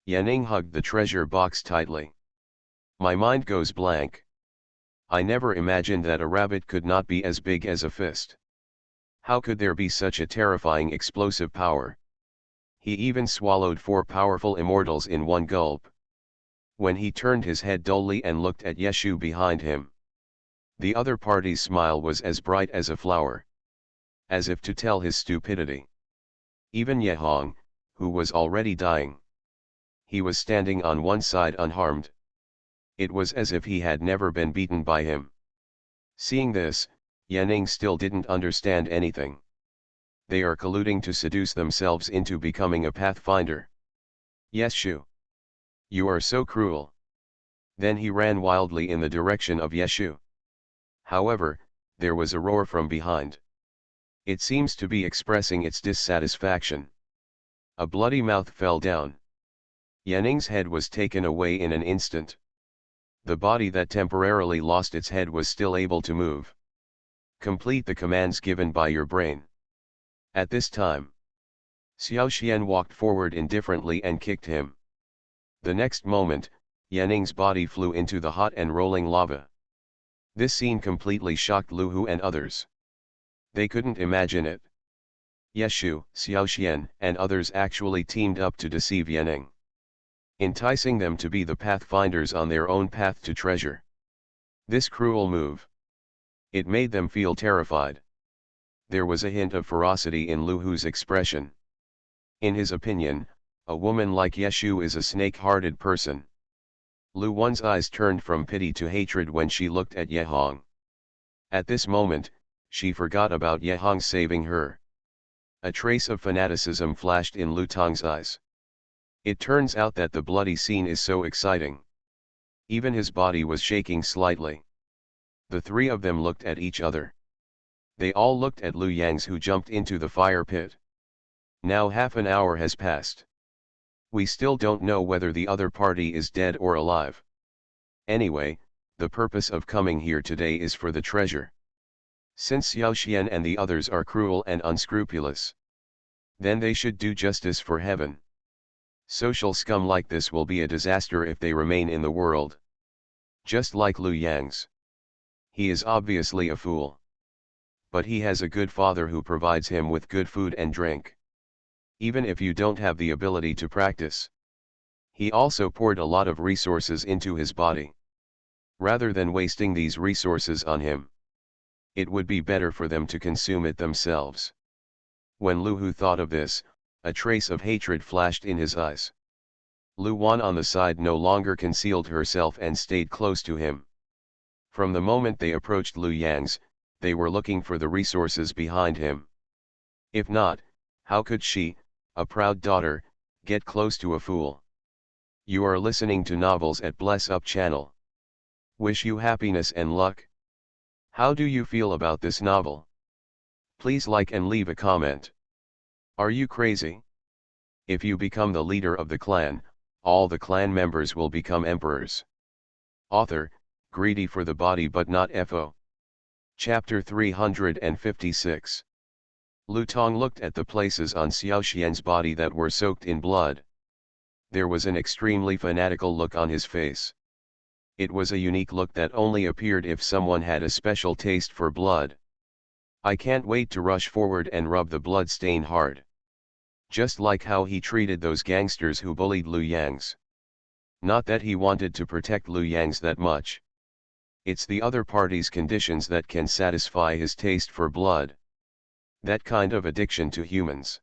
Yanning hugged the treasure box tightly. My mind goes blank. I never imagined that a rabbit could not be as big as a fist. How could there be such a terrifying explosive power? He even swallowed 4 powerful immortals in one gulp. When he turned his head dully and looked at Yeshu behind him, the other party's smile was as bright as a flower, as if to tell his stupidity. Even Yehong, who was already dying, he was standing on one side unharmed. It was as if he had never been beaten by him. Seeing this, Yanning still didn't understand anything. They are colluding to seduce themselves into becoming a pathfinder. Yeshu, you are so cruel. Then he ran wildly in the direction of Yeshu. However, there was a roar from behind. It seems to be expressing its dissatisfaction. A bloody mouth fell down. Yanning's head was taken away in an instant. The body that temporarily lost its head was still able to move. Complete the commands given by your brain. At this time, Xiao Xian walked forward indifferently and kicked him. The next moment, Yanning's body flew into the hot and rolling lava. This scene completely shocked Lu Hu and others. They couldn't imagine it. Yeshu, Xiao Xian, and others actually teamed up to deceive Yanning, enticing them to be the pathfinders on their own path to treasure. This cruel move, it made them feel terrified. There was a hint of ferocity in Lu Hu's expression. In his opinion, a woman like Yeshu is a snake-hearted person. Lu Wan's eyes turned from pity to hatred when she looked at Yehong. At this moment, she forgot about Yehong saving her. A trace of fanaticism flashed in Lu Tong's eyes. It turns out that the bloody scene is so exciting. Even his body was shaking slightly. The 3 of them looked at each other. They all looked at Lu Yangs, who jumped into the fire pit. Now half an hour has passed. We still don't know whether the other party is dead or alive. Anyway, the purpose of coming here today is for the treasure. Since Xiao Xian and the others are cruel and unscrupulous, then they should do justice for heaven. Social scum like this will be a disaster if they remain in the world. Just like Lu Yangs. He is obviously a fool. But he has a good father who provides him with good food and drink. Even if you don't have the ability to practice. He also poured a lot of resources into his body. Rather than wasting these resources on him, it would be better for them to consume it themselves. When Lu Hu thought of this, a trace of hatred flashed in his eyes. Lu Wan on the side no longer concealed herself and stayed close to him. From the moment they approached Lu Yangs, they were looking for the resources behind him. If not, how could she, a proud daughter, get close to a fool? You are listening to Novels at Bless Up channel. Wish you happiness and luck. How do you feel about this novel? Please like and leave a comment. Are you crazy? If you become the leader of the clan, all the clan members will become emperors. Author, greedy for the body but not FO. Chapter 356. Lu Tong looked at the places on Xiao Xian's body that were soaked in blood. There was an extremely fanatical look on his face. It was a unique look that only appeared if someone had a special taste for blood. I can't wait to rush forward and rub the blood stain hard. Just like how he treated those gangsters who bullied Lu Yangs. Not that he wanted to protect Lu Yangs that much. It's the other party's conditions that can satisfy his taste for blood. That kind of addiction to humans.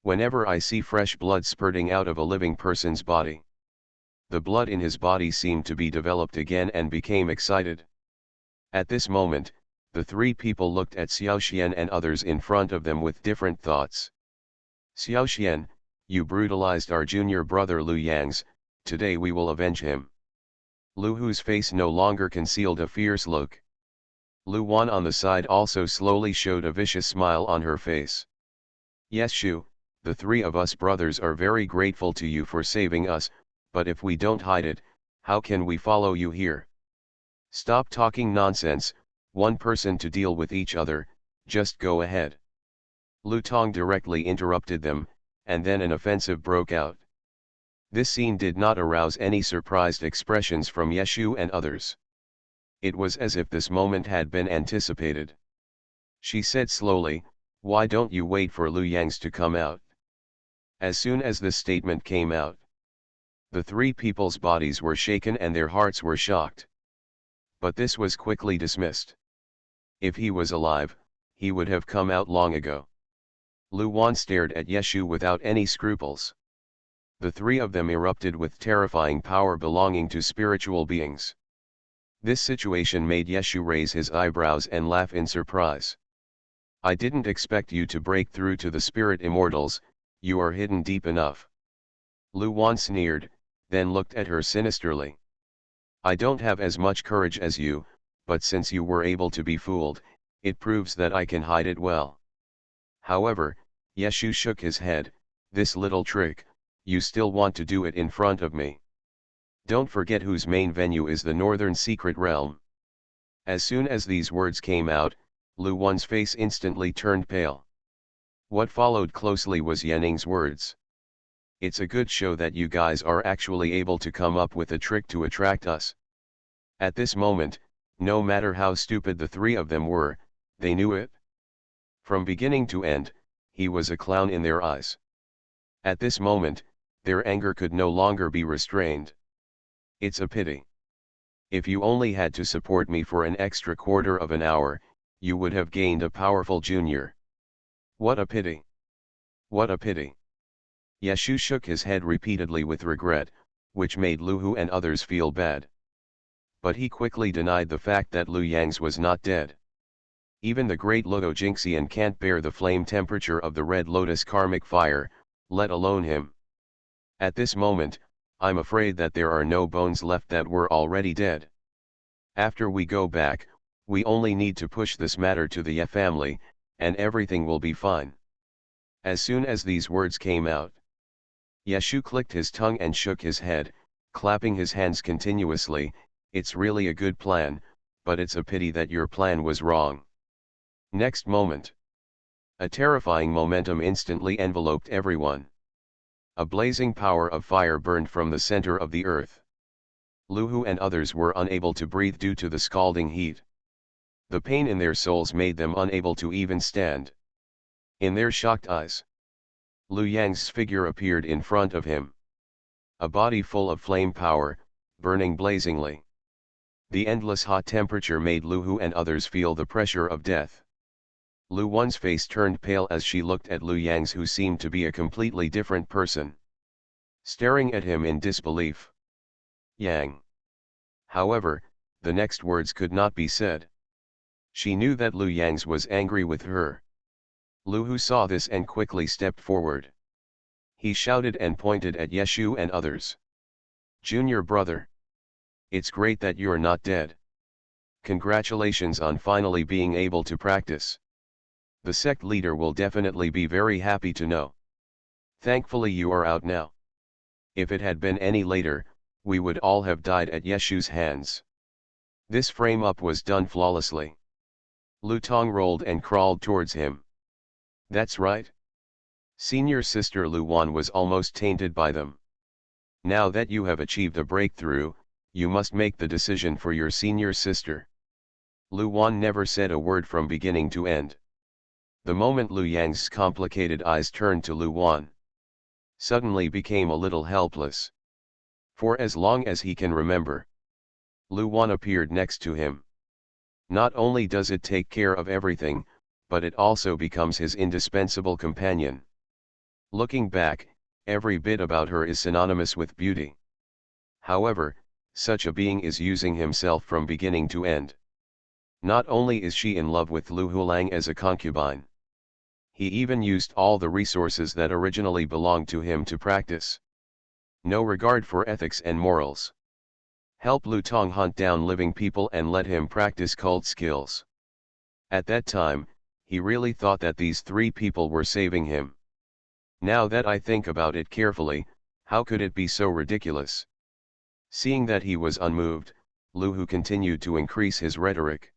Whenever I see fresh blood spurting out of a living person's body, the blood in his body seemed to be developed again and became excited. At this moment, the 3 people looked at Xiao Xian and others in front of them with different thoughts. Xiao Xian, you brutalized our junior brother Lu Yangs, today we will avenge him. Lu Hu's face no longer concealed a fierce look. Lu Wan on the side also slowly showed a vicious smile on her face. Yes Shu, the 3 of us brothers are very grateful to you for saving us, but if we don't hide it, how can we follow you here? Stop talking nonsense, one person to deal with each other, just go ahead. Lu Tong directly interrupted them, and then an offensive broke out. This scene did not arouse any surprised expressions from Yeshu and others. It was as if this moment had been anticipated. She said slowly, "Why don't you wait for Lu Yang's to come out?" As soon as this statement came out, the three people's bodies were shaken and their hearts were shocked. But this was quickly dismissed. If he was alive, he would have come out long ago. Lu Wan stared at Yeshu without any scruples. The three of them erupted with terrifying power belonging to spiritual beings. This situation made Yeshu raise his eyebrows and laugh in surprise. "I didn't expect you to break through to the spirit immortals, you are hidden deep enough." Lu Wan sneered, then looked at her sinisterly. "I don't have as much courage as you, but since you were able to be fooled, it proves that I can hide it well." However, Yeshu shook his head, "This little trick, you still want to do it in front of me. Don't forget whose main venue is the Northern Secret Realm." As soon as these words came out, Lu Wan's face instantly turned pale. What followed closely was Yanning's words. "It's a good show that you guys are actually able to come up with a trick to attract us." At this moment, no matter how stupid the three of them were, they knew it. From beginning to end, he was a clown in their eyes. At this moment, their anger could no longer be restrained. "It's a pity. If you only had to support me for an extra quarter of an hour, you would have gained a powerful junior. What a pity. What a pity." Yeshu shook his head repeatedly with regret, which made Lu Hu and others feel bad. But he quickly denied the fact that Lu Yang's was not dead. Even the great Loto Jinxian can't bear the flame temperature of the Red Lotus karmic fire, let alone him. At this moment, I'm afraid that there are no bones left that were already dead. After we go back, we only need to push this matter to the Ye family, and everything will be fine." As soon as these words came out, Yeshu clicked his tongue and shook his head, clapping his hands continuously. "It's really a good plan, but it's a pity that your plan was wrong." Next moment, a terrifying momentum instantly enveloped everyone. A blazing power of fire burned from the center of the earth. Lu Hu and others were unable to breathe due to the scalding heat. The pain in their souls made them unable to even stand. In their shocked eyes, Lu Yang's figure appeared in front of him. A body full of flame power, burning blazingly. The endless hot temperature made Lu Hu and others feel the pressure of death. Lu Wan's face turned pale as she looked at Lu Yang's, who seemed to be a completely different person. Staring at him in disbelief. "Yang." However, the next words could not be said. She knew that Lu Yang's was angry with her. Lu Hu saw this and quickly stepped forward. He shouted and pointed at Yeshu and others. "Junior brother. It's great that you're not dead. Congratulations on finally being able to practice. The sect leader will definitely be very happy to know. Thankfully you are out now. If it had been any later, we would all have died at Yeshu's hands." This frame-up was done flawlessly. Lu Tong rolled and crawled towards him. "That's right. Senior sister Lu Wan was almost tainted by them. Now that you have achieved a breakthrough, you must make the decision for your senior sister." Lu Wan never said a word from beginning to end. The moment Lu Yang's complicated eyes turned to Lu Wan, suddenly became a little helpless. For as long as he can remember, Lu Wan appeared next to him. Not only does it take care of everything, but it also becomes his indispensable companion. Looking back, every bit about her is synonymous with beauty. However, such a being is using himself from beginning to end. Not only is she in love with Lu Hulang as a concubine, he even used all the resources that originally belonged to him to practice. No regard for ethics and morals. Help Lu Tong hunt down living people and let him practice cult skills. At that time, he really thought that these three people were saving him. Now that I think about it carefully, how could it be so ridiculous? Seeing that he was unmoved, Lu Hu continued to increase his rhetoric.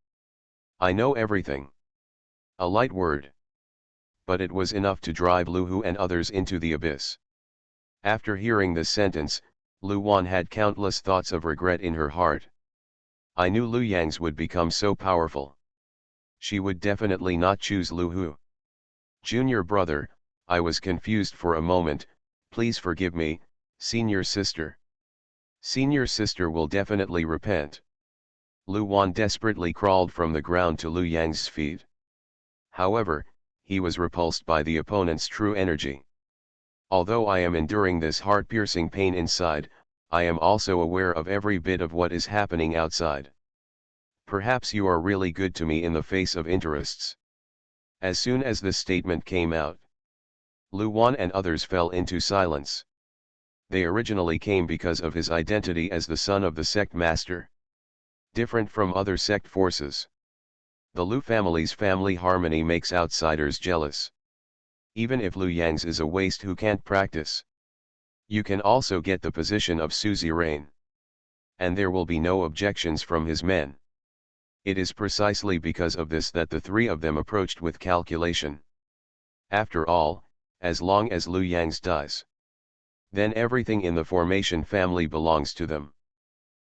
I know everything. A light word. But it was enough to drive Lu Hu and others into the abyss. After hearing this sentence, Lu Wan had countless thoughts of regret in her heart. I knew Lu Yang's would become so powerful. She would definitely not choose Lu Hu. Junior brother, I was confused for a moment, please forgive me, senior sister. Senior sister will definitely repent. Lu Wan desperately crawled from the ground to Lu Yang's feet. However, he was repulsed by the opponent's true energy. Although I am enduring this heart-piercing pain inside, I am also aware of every bit of what is happening outside. Perhaps you are really good to me in the face of interests. As soon as this statement came out, Lu Wan and others fell into silence. They originally came because of his identity as the son of the sect master. Different from other sect forces. The Lu family's family harmony makes outsiders jealous. Even if Lu Yang's is a waste who can't practice. You can also get the position of suzerain. And there will be no objections from his men. It is precisely because of this that the three of them approached with calculation. After all, as long as Lu Yang's dies, then everything in the formation family belongs to them.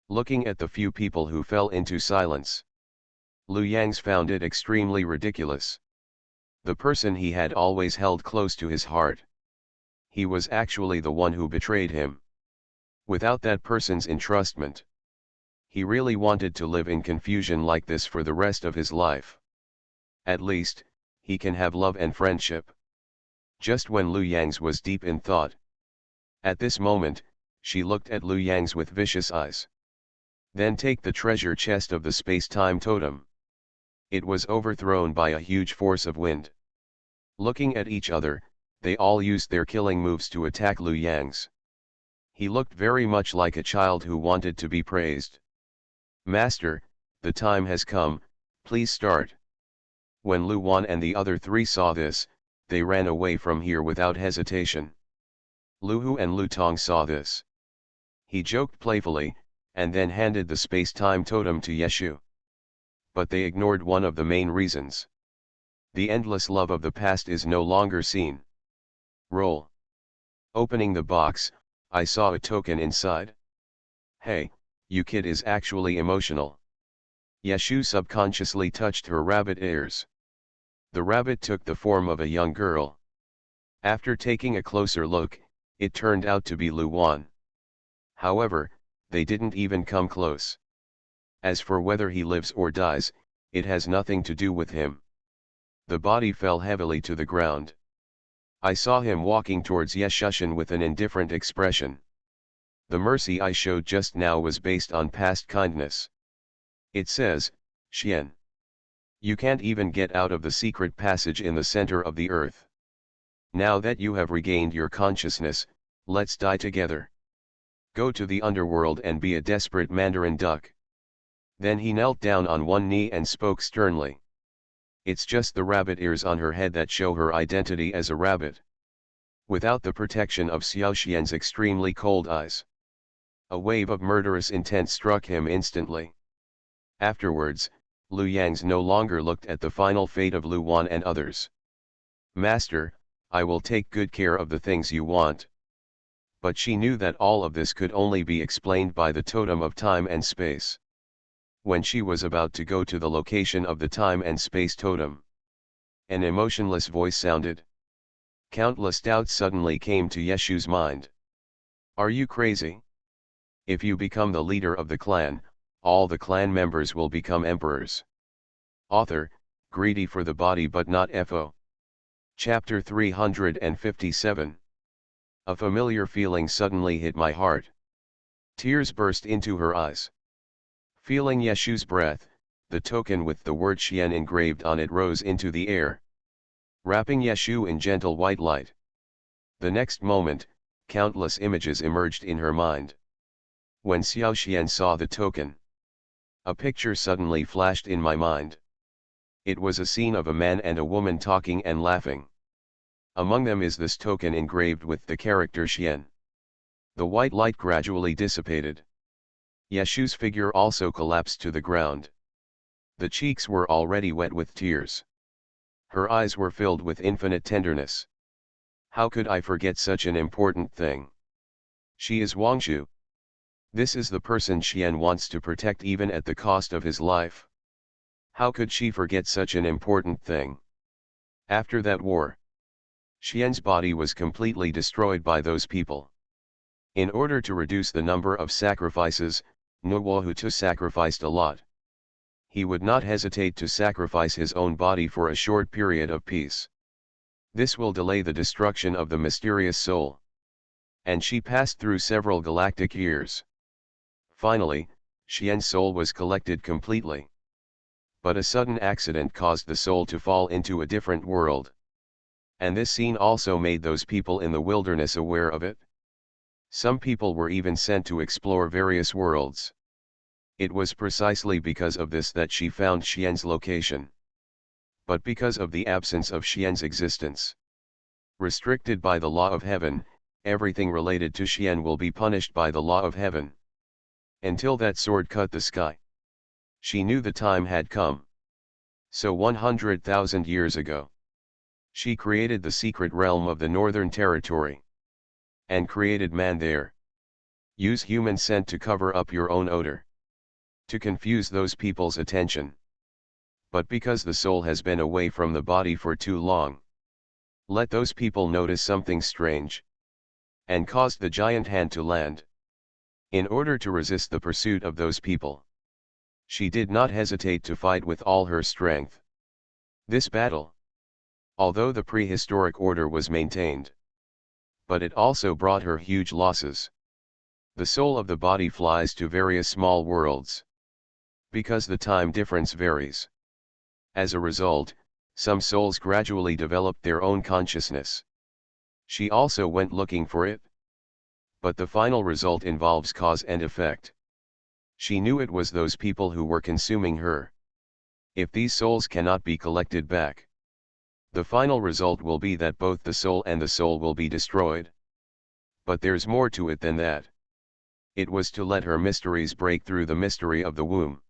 Looking at the few people who fell into silence, Lu Yang's found it extremely ridiculous. The person he had always held close to his heart. He was actually the one who betrayed him. Without that person's entrustment, he really wanted to live in confusion like this for the rest of his life. At least, he can have love and friendship. Just when Lu Yang's was deep in thought. At this moment, she looked at Lu Yang's with vicious eyes. Then take the treasure chest of the space-time totem. It was overthrown by a huge force of wind. Looking at each other, they all used their killing moves to attack Lu Yang's. He looked very much like a child who wanted to be praised. Master, the time has come, please start. When Lu Wan and the other three saw this, they ran away from here without hesitation. Lu Hu and Lu Tong saw this. He joked playfully, and then handed the space-time totem to Yeshu. But they ignored one of the main reasons. The endless love of the past is no longer seen. Roll. Opening the box, I saw a token inside. Hey, you kid is actually emotional. Yeshu subconsciously touched her rabbit ears. The rabbit took the form of a young girl. After taking a closer look, it turned out to be Lu Wan. However, they didn't even come close. As for whether he lives or dies, it has nothing to do with him. The body fell heavily to the ground. I saw him walking towards Yeshushin with an indifferent expression. The mercy I showed just now was based on past kindness. It says, Xian. You can't even get out of the secret passage in the center of the earth. Now that you have regained your consciousness, let's die together. Go to the underworld and be a desperate Mandarin duck. Then he knelt down on one knee and spoke sternly. It's just the rabbit ears on her head that show her identity as a rabbit. Without the protection of Xiao Xian's extremely cold eyes. A wave of murderous intent struck him instantly. Afterwards, Lu Yang's no longer looked at the final fate of Lu Wan and others. Master, I will take good care of the things you want. But she knew that all of this could only be explained by the totem of time and space. When she was about to go to the location of the time and space totem, an emotionless voice sounded. Countless doubts suddenly came to Yeshu's mind. Are you crazy? If you become the leader of the clan, all the clan members will become emperors. Author, greedy for the body but not FO. Chapter 357. A familiar feeling suddenly hit my heart. Tears burst into her eyes. Feeling Yeshu's breath, the token with the word Xian engraved on it rose into the air, wrapping Yeshu in gentle white light. The next moment, countless images emerged in her mind. When Xiao Xian saw the token, a picture suddenly flashed in my mind. It was a scene of a man and a woman talking and laughing. Among them is this token engraved with the character Xian. The white light gradually dissipated. Yeshu's figure also collapsed to the ground. The cheeks were already wet with tears. Her eyes were filled with infinite tenderness. How could I forget such an important thing? She is Wangshu. This is the person Xian wants to protect even at the cost of his life. How could she forget such an important thing? After that war, Xian's body was completely destroyed by those people. In order to reduce the number of sacrifices, Nuohutu sacrificed a lot. He would not hesitate to sacrifice his own body for a short period of peace. This will delay the destruction of the mysterious soul. And she passed through several galactic years. Finally, Xian's soul was collected completely. But a sudden accident caused the soul to fall into a different world. And this scene also made those people in the wilderness aware of it. Some people were even sent to explore various worlds. It was precisely because of this that she found Xian's location. But because of the absence of Xian's existence, restricted by the law of heaven, everything related to Xian will be punished by the law of heaven. Until that sword cut the sky. She knew the time had come. So 100,000 years ago, she created the secret realm of the Northern Territory. And created man there. Use human scent to cover up your own odor. To confuse those people's attention. But because the soul has been away from the body for too long, let those people notice something strange. And caused the giant hand to land. In order to resist the pursuit of those people, she did not hesitate to fight with all her strength. This battle, although the prehistoric order was maintained, but it also brought her huge losses. The soul of the body flies to various small worlds. Because the time difference varies. As a result, some souls gradually developed their own consciousness. She also went looking for it. But the final result involves cause and effect. She knew it was those people who were consuming her. If these souls cannot be collected back, the final result will be that both the soul and the soul will be destroyed. But there's more to it than that. It was to let her mysteries break through the mystery of the womb.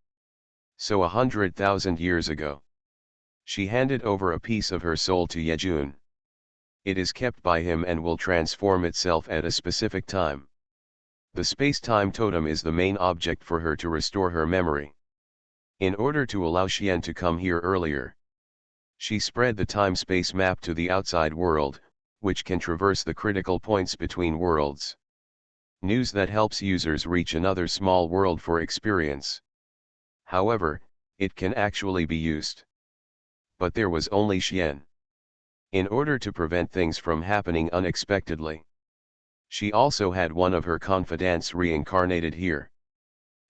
So 100,000 years ago, she handed over a piece of her soul to Yejun. It is kept by him and will transform itself at a specific time. The space-time totem is the main object for her to restore her memory. In order to allow Xian to come here earlier, she spread the time-space map to the outside world, which can traverse the critical points between worlds. News that helps users reach another small world for experience. However, it can actually be used. But there was only Xian. In order to prevent things from happening unexpectedly, she also had one of her confidants reincarnated here.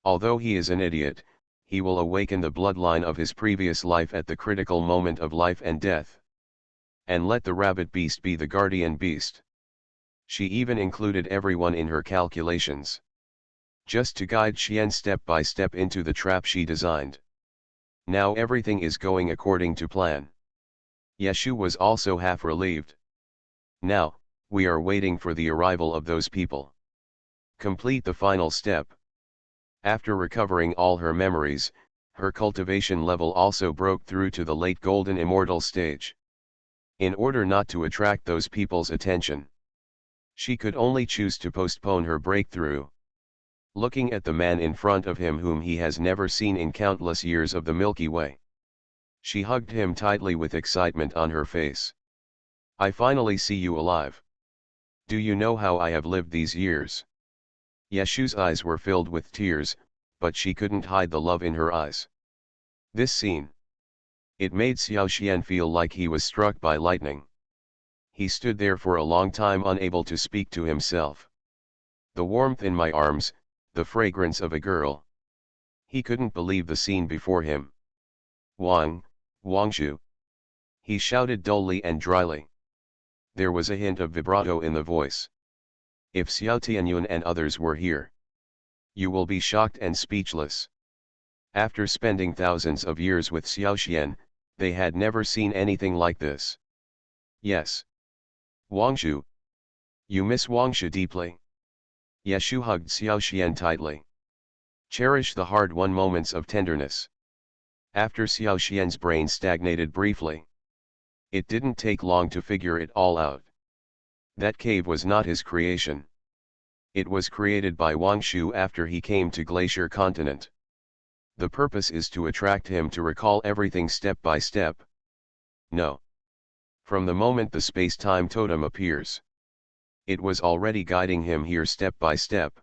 Although he is an idiot, he will awaken the bloodline of his previous life at the critical moment of life and death. And let the rabbit beast be the guardian beast. She even included everyone in her calculations. Just to guide Xian step by step into the trap she designed. Now everything is going according to plan. Yeshu was also half relieved. Now, we are waiting for the arrival of those people. Complete the final step. After recovering all her memories, her cultivation level also broke through to the late golden immortal stage. In order not to attract those people's attention, she could only choose to postpone her breakthrough. Looking at the man in front of him whom he has never seen in countless years of the Milky Way, she hugged him tightly with excitement on her face. I finally see you alive. Do you know how I have lived these years? Yeshu's eyes were filled with tears, but she couldn't hide the love in her eyes. This scene. It made Xiao Xian feel like he was struck by lightning. He stood there for a long time unable to speak to himself. The warmth in my arms, the fragrance of a girl. He couldn't believe the scene before him. Wangshu. He shouted dully and dryly. There was a hint of vibrato in the voice. If Xiao Tianyun and others were here, you will be shocked and speechless. After spending thousands of years with Xiao Xian, they had never seen anything like this. Yes. Wangshu. You miss Wangshu deeply. Yeshu hugged Xiao Xian tightly. Cherish the hard-won moments of tenderness. After Xiao Xian's brain stagnated briefly. It didn't take long to figure it all out. That cave was not his creation. It was created by Wang Shu after he came to Glacier Continent. The purpose is to attract him to recall everything step by step. No. From the moment the space-time totem appears, it was already guiding him here step by step.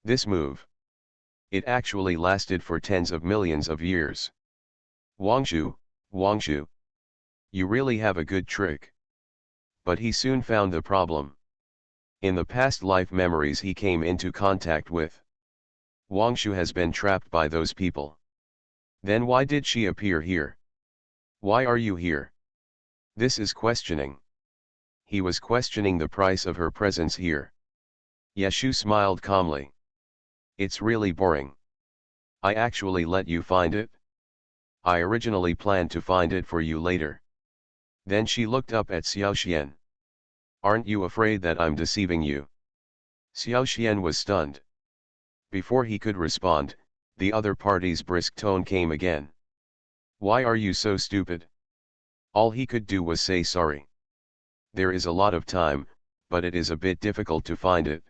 This move, it actually lasted for tens of millions of years. Wangshu, you really have a good trick. But he soon found the problem. In the past life memories he came into contact with, Wangshu has been trapped by those people. Then why did she appear here? Why are you here? This is questioning. He was questioning the price of her presence here. Yeshu smiled calmly. It's really boring. I actually let you find it? I originally planned to find it for you later. Then she looked up at Xiao Xian. Aren't you afraid that I'm deceiving you? Xiao Xian was stunned. Before he could respond, the other party's brisk tone came again. Why are you so stupid? All he could do was say sorry. There is a lot of time, but it is a bit difficult to find it.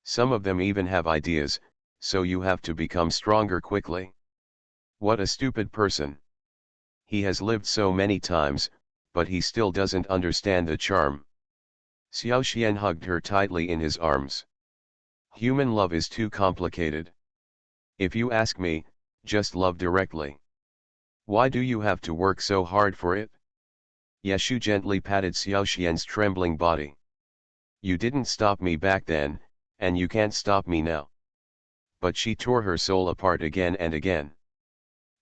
Some of them even have ideas, so you have to become stronger quickly. What a stupid person. He has lived so many times, but he still doesn't understand the charm. Xiao Xian hugged her tightly in his arms. Human love is too complicated. If you ask me, just love directly. Why do you have to work so hard for it? Yeshu gently patted Xiao Xian's trembling body. You didn't stop me back then, and you can't stop me now. But she tore her soul apart again and again.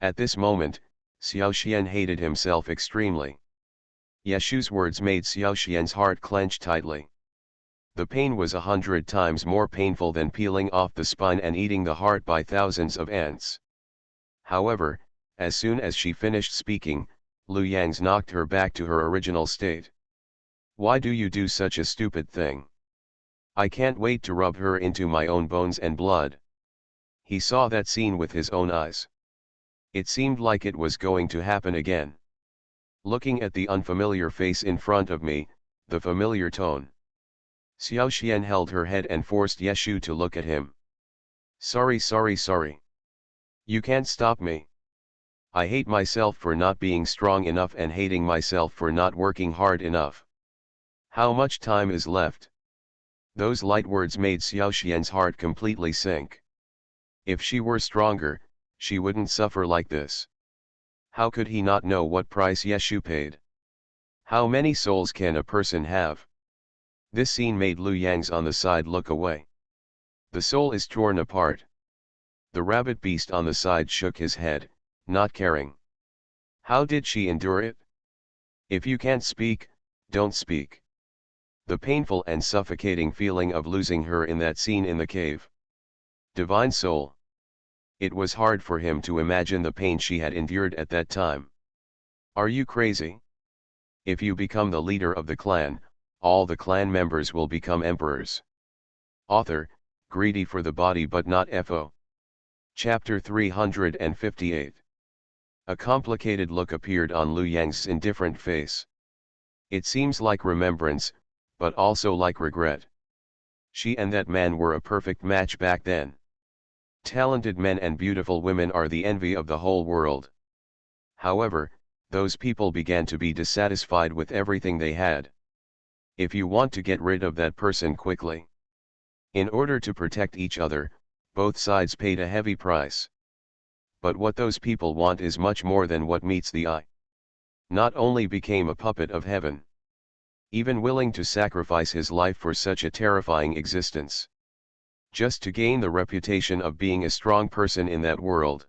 At this moment, Xiao Xian hated himself extremely. Yeshu's words made Xiao Xian's heart clench tightly. The pain was 100 times more painful than peeling off the spine and eating the heart by thousands of ants. However, as soon as she finished speaking, Lu Yang's knocked her back to her original state. Why do you do such a stupid thing? I can't wait to rub her into my own bones and blood. He saw that scene with his own eyes. It seemed like it was going to happen again. Looking at the unfamiliar face in front of me, the familiar tone. Xiao Xian held her head and forced Yeshu to look at him. Sorry. You can't stop me. I hate myself for not being strong enough and hating myself for not working hard enough. How much time is left? Those light words made Xiao Xian's heart completely sink. If she were stronger, she wouldn't suffer like this. How could he not know what price Yeshu paid? How many souls can a person have? This scene made Lu Yang's on the side look away. The soul is torn apart. The rabbit beast on the side shook his head, not caring. How did she endure it? If you can't speak, don't speak. The painful and suffocating feeling of losing her in that scene in the cave. Divine soul. It was hard for him to imagine the pain she had endured at that time. Are you crazy? If you become the leader of the clan, all the clan members will become emperors. Author, greedy for the body but not FO. Chapter 358. A complicated look appeared on Lu Yang's indifferent face. It seems like remembrance, but also like regret. She and that man were a perfect match back then. Talented men and beautiful women are the envy of the whole world. However, those people began to be dissatisfied with everything they had. If you want to get rid of that person quickly, in order to protect each other, both sides paid a heavy price. But what those people want is much more than what meets the eye. Not only became a puppet of heaven, even willing to sacrifice his life for such a terrifying existence, just to gain the reputation of being a strong person in that world.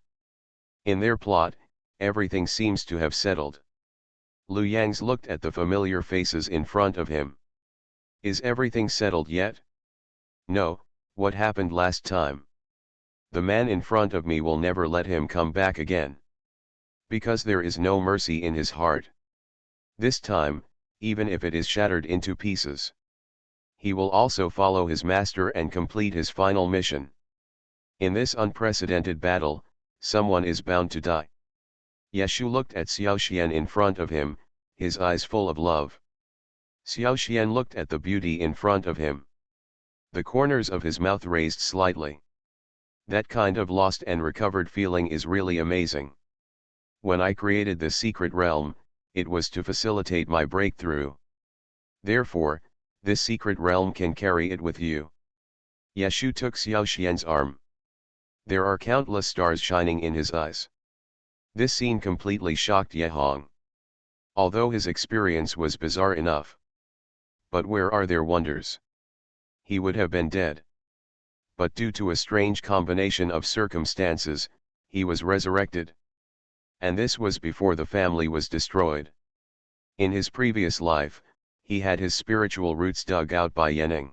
In their plot, everything seems to have settled. Lu Yang's looked at the familiar faces in front of him. Is everything settled yet? No, what happened last time? The man in front of me will never let him come back again. Because there is no mercy in his heart. This time, even if it is shattered into pieces, he will also follow his master and complete his final mission. In this unprecedented battle, someone is bound to die. Yeshu looked at Xiaoxian in front of him, his eyes full of love. Xiaoxian looked at the beauty in front of him. The corners of his mouth raised slightly. That kind of lost and recovered feeling is really amazing. When I created this secret realm, it was to facilitate my breakthrough. Therefore, this secret realm can carry it with you. Yeshu took Xiaoxian's arm. There are countless stars shining in his eyes. This scene completely shocked Yehong. Although his experience was bizarre enough. But where are their wonders? He would have been dead. But due to a strange combination of circumstances, he was resurrected. And this was before the family was destroyed. In his previous life, he had his spiritual roots dug out by Yanning.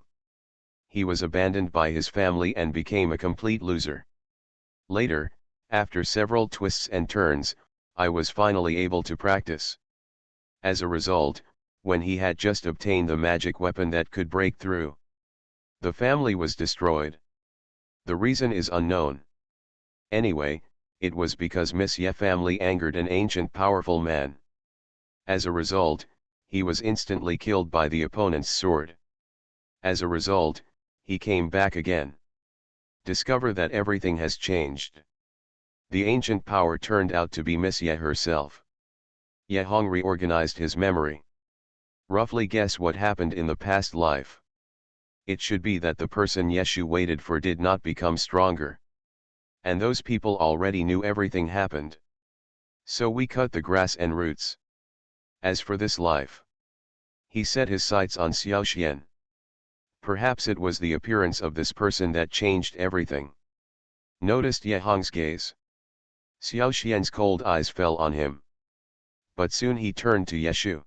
He was abandoned by his family and became a complete loser. Later, after several twists and turns, I was finally able to practice. As a result, when he had just obtained the magic weapon that could break through, the family was destroyed. The reason is unknown. Anyway, it was because Miss Ye family angered an ancient powerful man. As a result, he was instantly killed by the opponent's sword. As a result, he came back again. Discover that everything has changed. The ancient power turned out to be Miss Ye herself. Ye Hong reorganized his memory. Roughly guess what happened in the past life. It should be that the person Yeshu waited for did not become stronger. And those people already knew everything happened. So we cut the grass and roots. As for this life, he set his sights on Xiaoxian. Perhaps it was the appearance of this person that changed everything. Noticed Ye Hong's gaze. Xiaoxian's cold eyes fell on him. But soon he turned to Yeshu.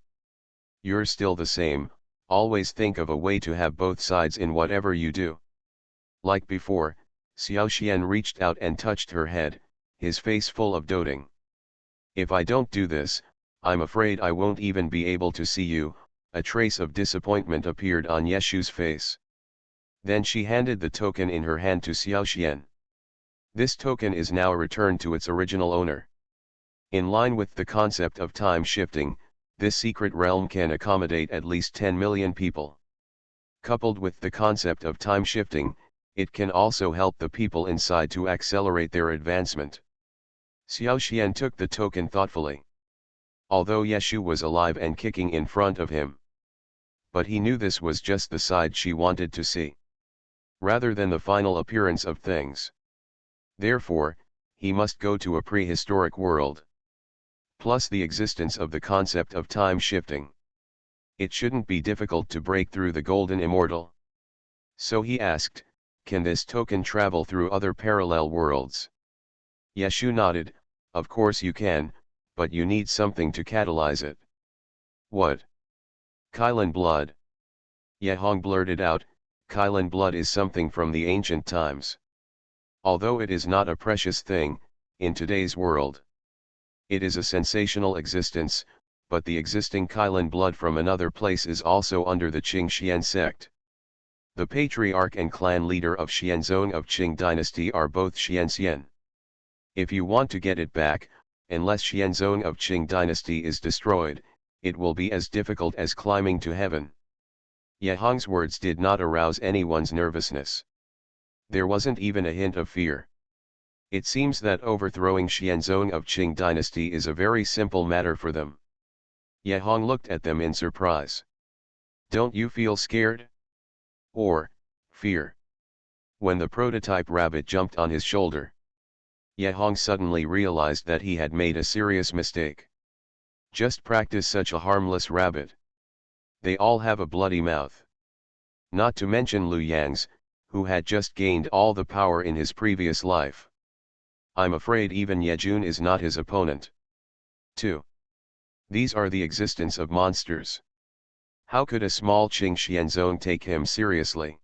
You're still the same, always think of a way to have both sides in whatever you do. Like before, Xiaoxian reached out and touched her head, his face full of doting. If I don't do this, I'm afraid I won't even be able to see you. A trace of disappointment appeared on Yeshu's face. Then she handed the token in her hand to Xiaoxian. This token is now returned to its original owner. In line with the concept of time shifting, this secret realm can accommodate at least 10 million people. Coupled with the concept of time shifting, it can also help the people inside to accelerate their advancement. Xiaoxian took the token thoughtfully. Although Yeshu was alive and kicking in front of him. But he knew this was just the side she wanted to see. Rather than the final appearance of things. Therefore, he must go to a prehistoric world. Plus the existence of the concept of time shifting. It shouldn't be difficult to break through the golden immortal. So he asked, can this token travel through other parallel worlds? Yeshu nodded, of course you can, but you need something to catalyze it. What? Kylan blood. Yehong blurted out, Kylan blood is something from the ancient times. Although it is not a precious thing, in today's world. It is a sensational existence, but the existing Kylan blood from another place is also under the Qing Xian sect. The patriarch and clan leader of Xianzong of Qing dynasty are both Xianxian. If you want to get it back, unless Xianzong of Qing dynasty is destroyed, it will be as difficult as climbing to heaven. Yehong's words did not arouse anyone's nervousness. There wasn't even a hint of fear. It seems that overthrowing Xianzong of Qing dynasty is a very simple matter for them. Yehong looked at them in surprise. Don't you feel scared? Or, fear? When the prototype rabbit jumped on his shoulder, Yehong suddenly realized that he had made a serious mistake. Just practice such a harmless rabbit. They all have a bloody mouth. Not to mention Lu Yang's, who had just gained all the power in his previous life. I'm afraid even Yejun is not his opponent. 2. These are the existence of monsters. How could a small Qing Xianzong take him seriously?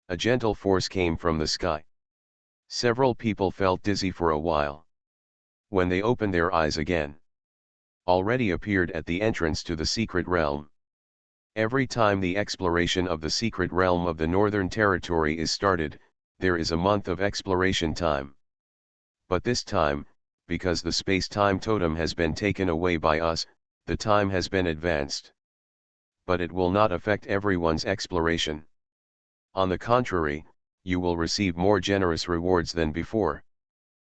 A gentle force came from the sky. Several people felt dizzy for a while. When they opened their eyes again, already appeared at the entrance to the secret realm. Every time the exploration of the secret realm of the Northern Territory is started, there is a month of exploration time. But this time, because the space-time totem has been taken away by us, the time has been advanced. But it will not affect everyone's exploration. On the contrary, you will receive more generous rewards than before.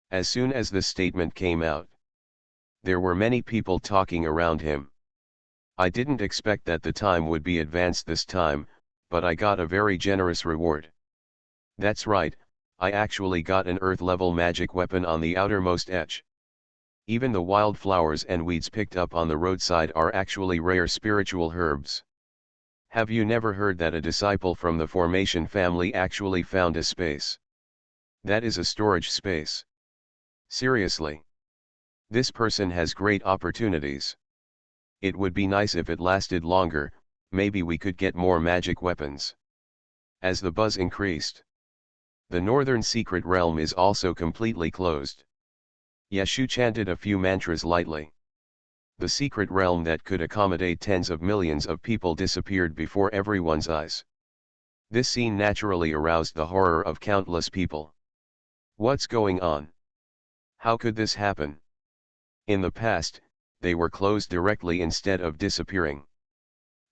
As soon as this statement came out, there were many people talking around him. I didn't expect that the time would be advanced this time, but I got a very generous reward. That's right, I actually got an Earth-level magic weapon on the outermost edge. Even the wildflowers and weeds picked up on the roadside are actually rare spiritual herbs. Have you never heard that a disciple from the Formation family actually found a space? That is a storage space. Seriously. This person has great opportunities. It would be nice if it lasted longer, maybe we could get more magic weapons. As the buzz increased, the northern secret realm is also completely closed. Yeshu chanted a few mantras lightly. The secret realm that could accommodate tens of millions of people disappeared before everyone's eyes. This scene naturally aroused the horror of countless people. What's going on? How could this happen? In the past, they were closed directly instead of disappearing.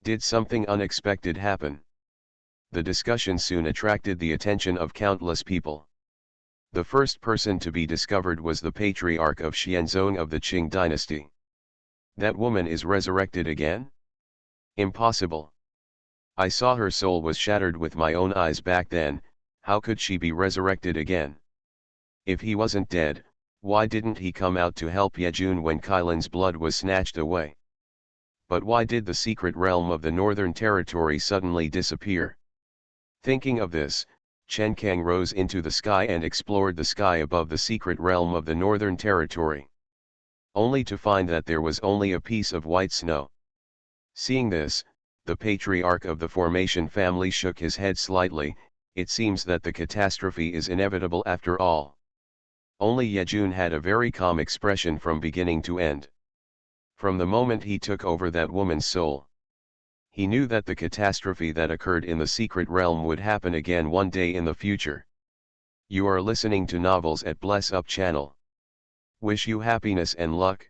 Did something unexpected happen? The discussion soon attracted the attention of countless people. The first person to be discovered was the patriarch of Xianzong of the Qing dynasty. That woman is resurrected again? Impossible. I saw her soul was shattered with my own eyes back then, how could she be resurrected again? If he wasn't dead, why didn't he come out to help Yejun when Kylan's blood was snatched away? But why did the secret realm of the Northern Territory suddenly disappear? Thinking of this, Chen Kang rose into the sky and explored the sky above the secret realm of the Northern Territory. Only to find that there was only a piece of white snow. Seeing this, the patriarch of the Formation family shook his head slightly. It seems that the catastrophe is inevitable after all. Only Yejun had a very calm expression from beginning to end. From the moment he took over that woman's soul, he knew that the catastrophe that occurred in the secret realm would happen again one day in the future. You are listening to Novels at Bless Up channel. Wish you happiness and luck.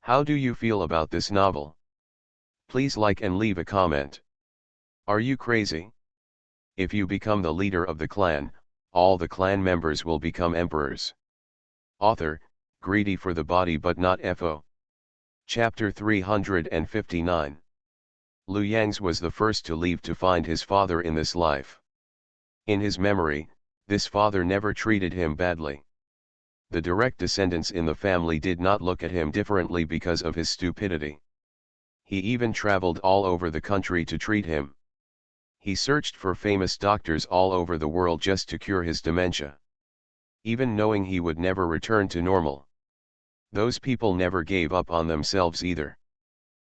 How do you feel about this novel? Please like and leave a comment. Are you crazy? If you become the leader of the clan, all the clan members will become emperors. Author, greedy for the body but not FO. Chapter 359. Lu Yang's was the first to leave to find his father in this life. In his memory, this father never treated him badly. The direct descendants in the family did not look at him differently because of his stupidity. He even traveled all over the country to treat him. He searched for famous doctors all over the world just to cure his dementia. Even knowing he would never return to normal. Those people never gave up on themselves either.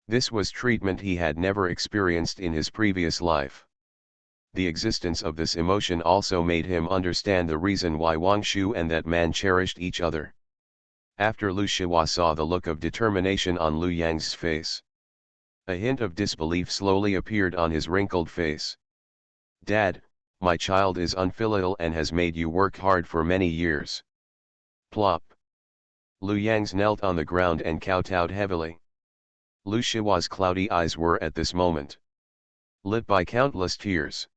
This was treatment he had never experienced in his previous life. The existence of this emotion also made him understand the reason why Wang Shu and that man cherished each other. After Lu Shihua saw the look of determination on Lu Yang's face, a hint of disbelief slowly appeared on his wrinkled face. Dad, my child is unfilial and has made you work hard for many years. Plop. Lu Yang's knelt on the ground and kowtowed heavily. Lu Shihua's cloudy eyes were at this moment lit by countless tears.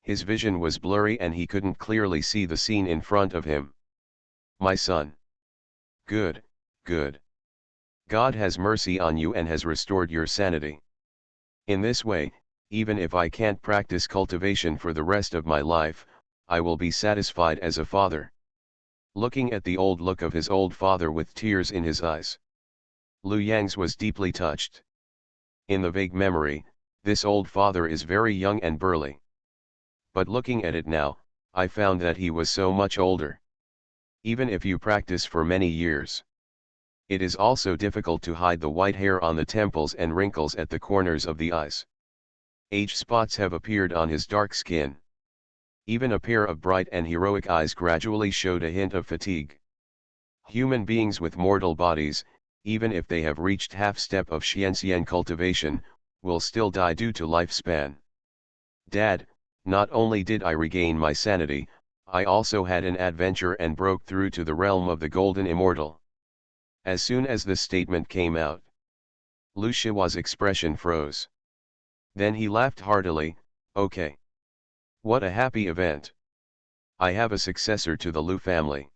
His vision was blurry and he couldn't clearly see the scene in front of him. My son. Good, good. God has mercy on you and has restored your sanity. In this way, even if I can't practice cultivation for the rest of my life, I will be satisfied as a father. Looking at the old look of his old father with tears in his eyes, Lu Yang's was deeply touched. In the vague memory, this old father is very young and burly. But looking at it now, I found that he was so much older. Even if you practice for many years, it is also difficult to hide the white hair on the temples and wrinkles at the corners of the eyes. Age spots have appeared on his dark skin. Even a pair of bright and heroic eyes gradually showed a hint of fatigue. Human beings with mortal bodies, even if they have reached half-step of Xianxian cultivation, will still die due to lifespan. Dad, not only did I regain my sanity, I also had an adventure and broke through to the realm of the Golden Immortal. As soon as this statement came out, Lu Shihua's expression froze. Then he laughed heartily. Okay. What a happy event. I have a successor to the Lu family.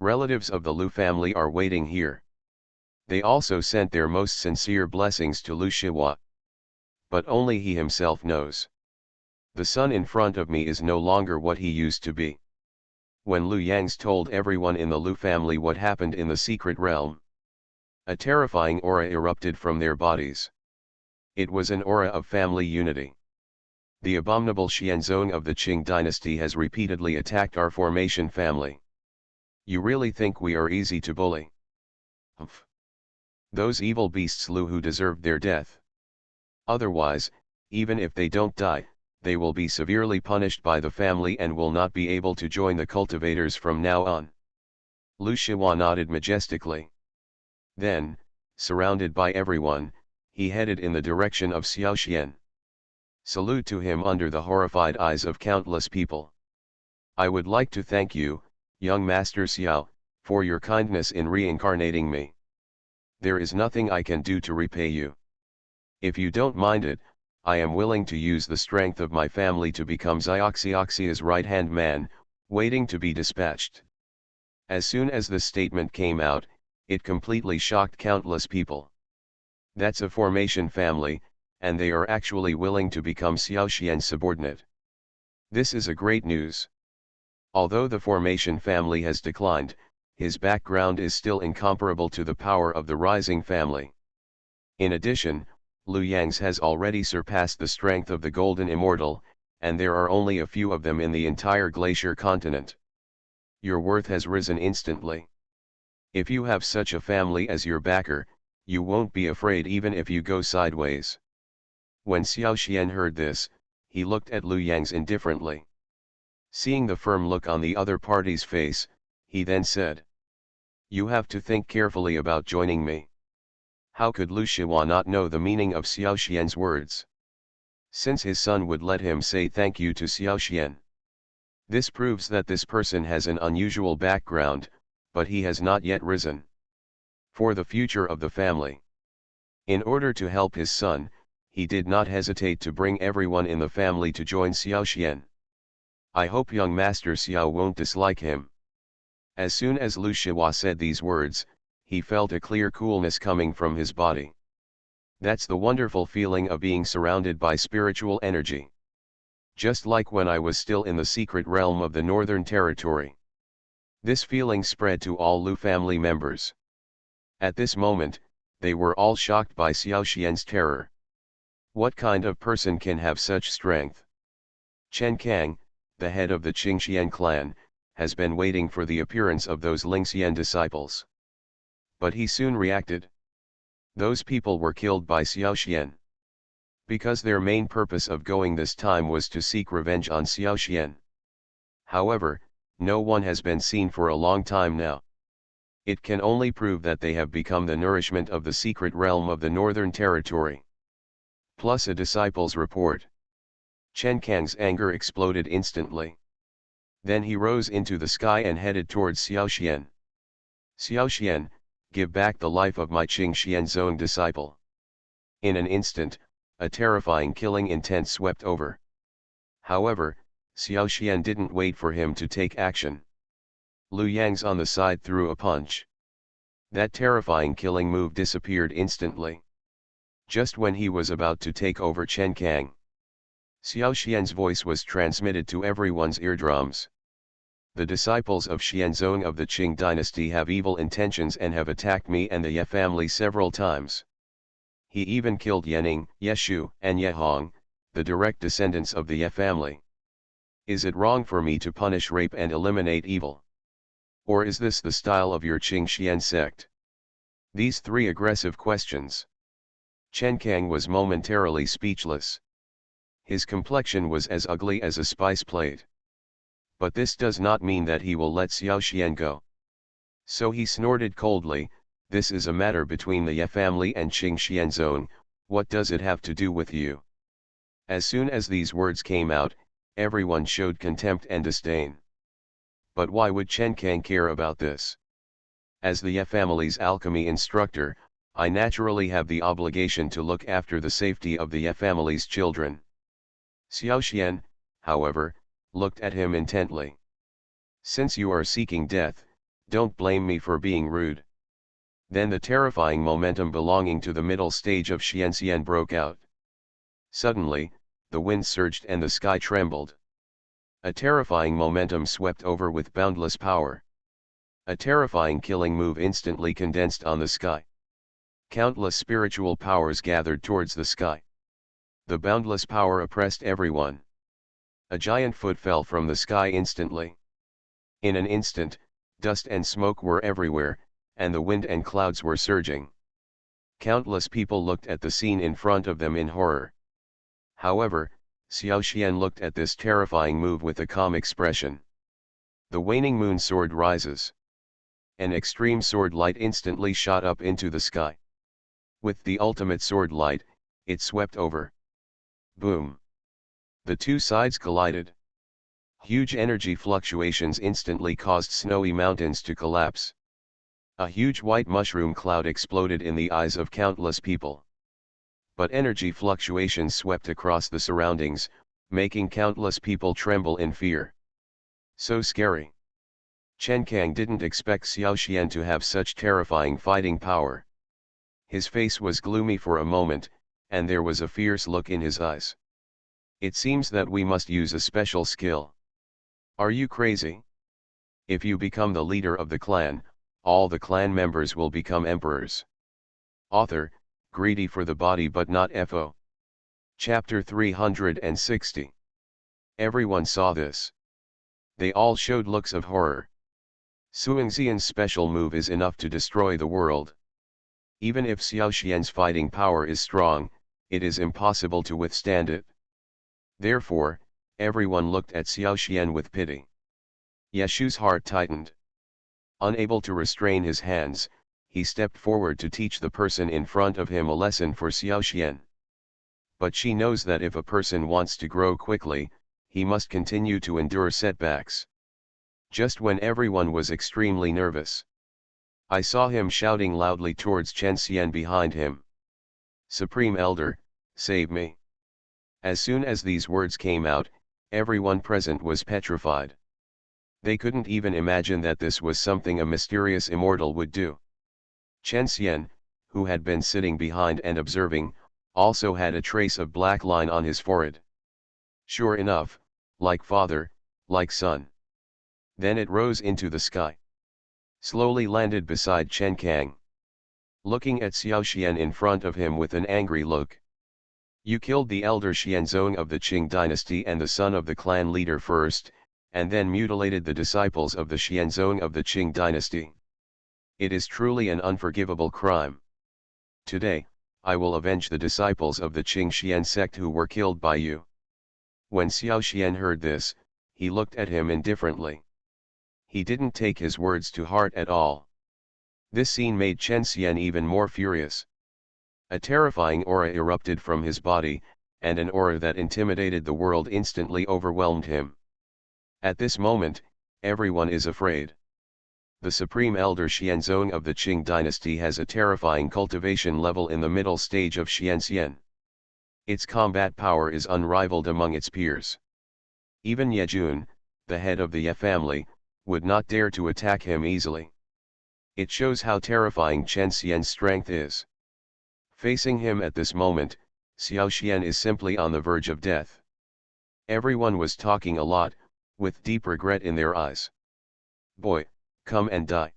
Relatives of the Lu family are waiting here. They also sent their most sincere blessings to Lu Shihua. But only he himself knows. The son in front of me is no longer what he used to be. When Lu Yangs told everyone in the Lu family what happened in the secret realm, a terrifying aura erupted from their bodies. It was an aura of family unity. The abominable Xianzong of the Qing dynasty has repeatedly attacked our formation family. You really think we are easy to bully? Humph. Those evil beasts Lu who deserved their death. Otherwise, even if they don't die, they will be severely punished by the family and will not be able to join the cultivators from now on. Lu Shihua nodded majestically. Then, surrounded by everyone, he headed in the direction of Xiaoxian. Salute to him under the horrified eyes of countless people. I would like to thank you, young Master Xiao, for your kindness in reincarnating me. There is nothing I can do to repay you. If you don't mind it, I am willing to use the strength of my family to become Xiaoxia's right-hand man, waiting to be dispatched. As soon as the statement came out, it completely shocked countless people. That's a formation family, and they are actually willing to become Xiaoxian's subordinate. This is a great news. Although the formation family has declined, his background is still incomparable to the power of the rising family. In addition, Lu Yangs has already surpassed the strength of the Golden Immortal, and there are only a few of them in the entire glacier continent. Your worth has risen instantly. If you have such a family as your backer, you won't be afraid even if you go sideways. When Xiaoxian heard this, he looked at Lu Yangs indifferently. Seeing the firm look on the other party's face, he then said, "You have to think carefully about joining me." How could Lu Shihua not know the meaning of Xiaoxian's words? Since his son would let him say thank you to Xiaoxian. This proves that this person has an unusual background, but he has not yet risen. For the future of the family. In order to help his son, he did not hesitate to bring everyone in the family to join Xiaoxian. I hope young Master Xiao won't dislike him. As soon as Lu Shihua said these words, he felt a clear coolness coming from his body. That's the wonderful feeling of being surrounded by spiritual energy. Just like when I was still in the secret realm of the Northern Territory. This feeling spread to all Lu family members. At this moment, they were all shocked by Xiaoxian's terror. What kind of person can have such strength? Chen Kang, the head of the Qingxian clan, has been waiting for the appearance of those Lingxian disciples. But he soon reacted. Those people were killed by Xiaoxian. Because their main purpose of going this time was to seek revenge on Xiaoxian. However, no one has been seen for a long time now. It can only prove that they have become the nourishment of the secret realm of the Northern Territory. Plus a disciple's report. Chen Kang's anger exploded instantly. Then he rose into the sky and headed towards Xiaoxian. Xiaoxian, give back the life of my Qingxianzong disciple. In an instant, a terrifying killing intent swept over. However, Xiaoxian didn't wait for him to take action. Lu Yangs on the side threw a punch. That terrifying killing move disappeared instantly. Just when he was about to take over Chen Kang, Xiaoxian's voice was transmitted to everyone's eardrums. The disciples of Xianzong of the Qing dynasty have evil intentions and have attacked me and the Ye family several times. He even killed Yening, Yeshu, and Yehong, the direct descendants of the Ye family. Is it wrong for me to punish rape and eliminate evil? Or is this the style of your Qingxian sect? These three aggressive questions. Chen Kang was momentarily speechless. His complexion was as ugly as a spice plate. But this does not mean that he will let Xiaoxian go. So he snorted coldly, this is a matter between the Ye family and Qingxianzong, what does it have to do with you? As soon as these words came out, everyone showed contempt and disdain. But why would Chen Kang care about this? As the family's alchemy instructor, I naturally have the obligation to look after the safety of the family's children. Xiao Xian, however, looked at him intently. Since you are seeking death, don't blame me for being rude. Then the terrifying momentum belonging to the middle stage of Xianxian broke out. Suddenly, the wind surged and the sky trembled. A terrifying momentum swept over with boundless power. A terrifying killing move instantly condensed on the sky. Countless spiritual powers gathered towards the sky. The boundless power oppressed everyone. A giant foot fell from the sky instantly. In an instant, dust and smoke were everywhere, and the wind and clouds were surging. Countless people looked at the scene in front of them in horror. However, Xiao Xian looked at this terrifying move with a calm expression. The waning moon sword rises. An extreme sword light instantly shot up into the sky. With the ultimate sword light, it swept over. Boom! The two sides collided. Huge energy fluctuations instantly caused snowy mountains to collapse. A huge white mushroom cloud exploded in the eyes of countless people. But energy fluctuations swept across the surroundings, making countless people tremble in fear. So scary. Chen Kang didn't expect Xiao Xian to have such terrifying fighting power. His face was gloomy for a moment, and there was a fierce look in his eyes. It seems that we must use a special skill. Are you crazy? If you become the leader of the clan, all the clan members will become emperors. Author, greedy for the body but not FO. Chapter 360. Everyone saw this. They all showed looks of horror. Suingxian's special move is enough to destroy the world. Even if Xiao Xian's fighting power is strong, it is impossible to withstand it. Therefore, everyone looked at Xiao Xian with pity. Yeshu's heart tightened. Unable to restrain his hands, he stepped forward to teach the person in front of him a lesson for Xiao Xian. But she knows that if a person wants to grow quickly, he must continue to endure setbacks. Just when everyone was extremely nervous, I saw him shouting loudly towards Chen Xian behind him. Supreme Elder, save me. As soon as these words came out, everyone present was petrified. They couldn't even imagine that this was something a mysterious immortal would do. Chen Xian, who had been sitting behind and observing, also had a trace of black line on his forehead. Sure enough, like father, like son. Then it rose into the sky. Slowly landed beside Chen Kang. Looking at Xiao Xian in front of him with an angry look. You killed the elder Xianzong of the Qing dynasty and the son of the clan leader first, and then mutilated the disciples of the Xianzong of the Qing dynasty. It is truly an unforgivable crime. Today, I will avenge the disciples of the Qing Xian sect who were killed by you. When Xiao Xian heard this, he looked at him indifferently. He didn't take his words to heart at all. This scene made Chen Xian even more furious. A terrifying aura erupted from his body, and an aura that intimidated the world instantly overwhelmed him. At this moment, everyone is afraid. The Supreme Elder Xianzong of the Qing dynasty has a terrifying cultivation level in the middle stage of Xianxian. Its combat power is unrivaled among its peers. Even Yejun, the head of the Ye family, would not dare to attack him easily. It shows how terrifying Chen Xian's strength is. Facing him at this moment, Xiao Xian is simply on the verge of death. Everyone was talking a lot, with deep regret in their eyes. Boy, come and die.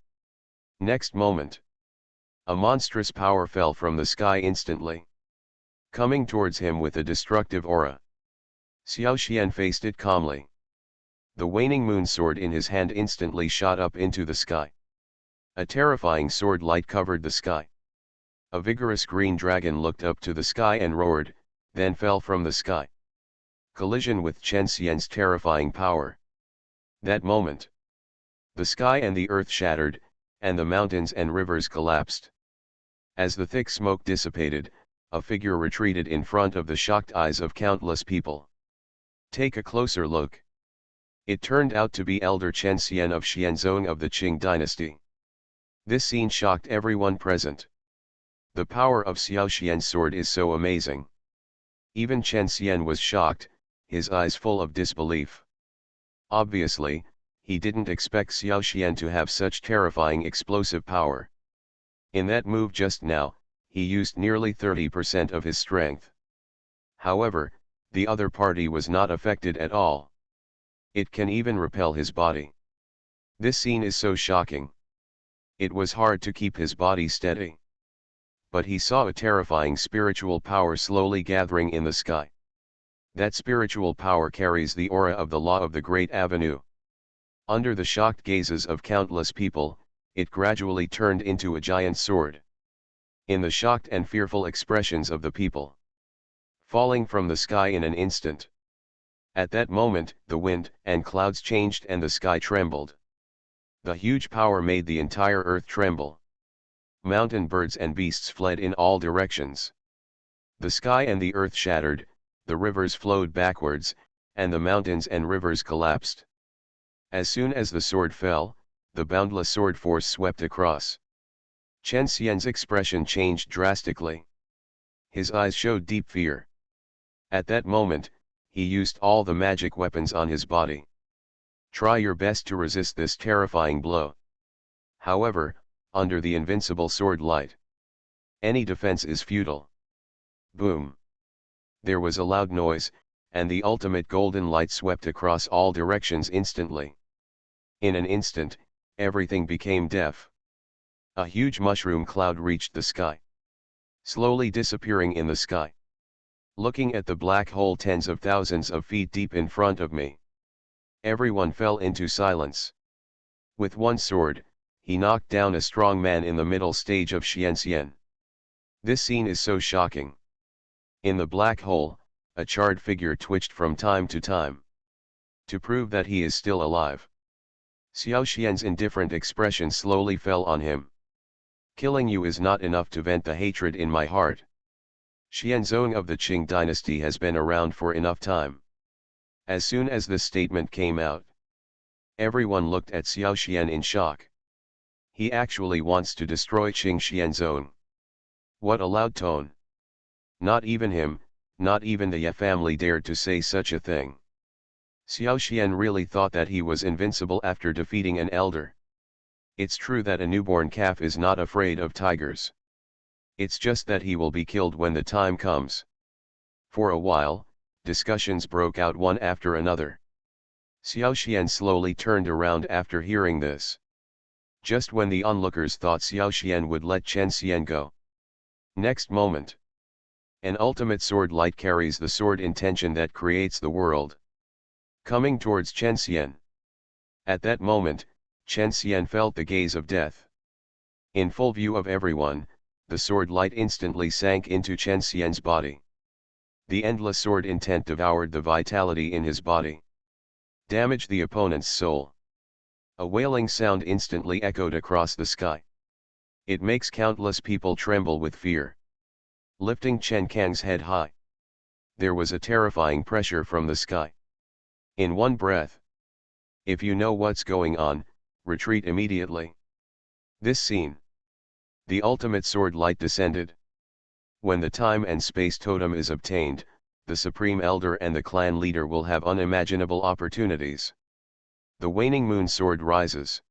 Next moment, a monstrous power fell from the sky instantly, coming towards him with a destructive aura. Xiao Xian faced it calmly. The waning moon sword in his hand instantly shot up into the sky. A terrifying sword light covered the sky. A vigorous green dragon looked up to the sky and roared, then fell from the sky. Collision with Chen Xian's terrifying power. That moment, the sky and the earth shattered, and the mountains and rivers collapsed. As the thick smoke dissipated, a figure retreated in front of the shocked eyes of countless people. Take a closer look. It turned out to be Elder Chen Xian of Xianzong of the Qing dynasty. This scene shocked everyone present. The power of Xiao Xian's sword is so amazing. Even Chen Xian was shocked, his eyes full of disbelief. Obviously, he didn't expect Xiao Xian to have such terrifying explosive power. In that move just now, he used nearly 30% of his strength. However, the other party was not affected at all. It can even repel his body. This scene is so shocking. It was hard to keep his body steady. But he saw a terrifying spiritual power slowly gathering in the sky. That spiritual power carries the aura of the law of the Great Avenue. Under the shocked gazes of countless people, it gradually turned into a giant sword. In the shocked and fearful expressions of the people, falling from the sky in an instant. At that moment, the wind and clouds changed and the sky trembled. The huge power made the entire earth tremble. Mountain birds and beasts fled in all directions. The sky and the earth shattered, the rivers flowed backwards, and the mountains and rivers collapsed. As soon as the sword fell, the boundless sword force swept across. Chen Xian's expression changed drastically. His eyes showed deep fear. At that moment, he used all the magic weapons on his body. Try your best to resist this terrifying blow. However, under the invincible sword light, any defense is futile. Boom! There was a loud noise, and the ultimate golden light swept across all directions instantly. In an instant, everything became deaf. A huge mushroom cloud reached the sky, slowly disappearing in the sky. Looking at the black hole tens of thousands of feet deep in front of me, everyone fell into silence. With one sword, he knocked down a strong man in the middle stage of Xianxian. This scene is so shocking. In the black hole, a charred figure twitched from time to time, to prove that he is still alive. Xiao Xian's indifferent expression slowly fell on him. Killing you is not enough to vent the hatred in my heart. Xianzong of the Qing dynasty has been around for enough time. As soon as this statement came out, everyone looked at Xiao Xian in shock. He actually wants to destroy Qing Xianzong. What a loud tone. Not even him, not even the Ye family dared to say such a thing. Xiao Xian really thought that he was invincible after defeating an elder. It's true that a newborn calf is not afraid of tigers. It's just that he will be killed when the time comes. For a while, discussions broke out one after another. Xiao Xian slowly turned around after hearing this. Just when the onlookers thought Xiao Xian would let Chen Xian go. Next moment, an ultimate sword light carries the sword intention that creates the world, coming towards Chen Xian. At that moment, Chen Xian felt the gaze of death. In full view of everyone, the sword light instantly sank into Chen Xian's body. The endless sword intent devoured the vitality in his body, damaged the opponent's soul. A wailing sound instantly echoed across the sky. It makes countless people tremble with fear. Lifting Chen Kang's head high, there was a terrifying pressure from the sky. In one breath. If you know what's going on, retreat immediately. This scene. The ultimate sword light descended. When the time and space totem is obtained, the Supreme Elder and the clan leader will have unimaginable opportunities. The waning moon sword rises.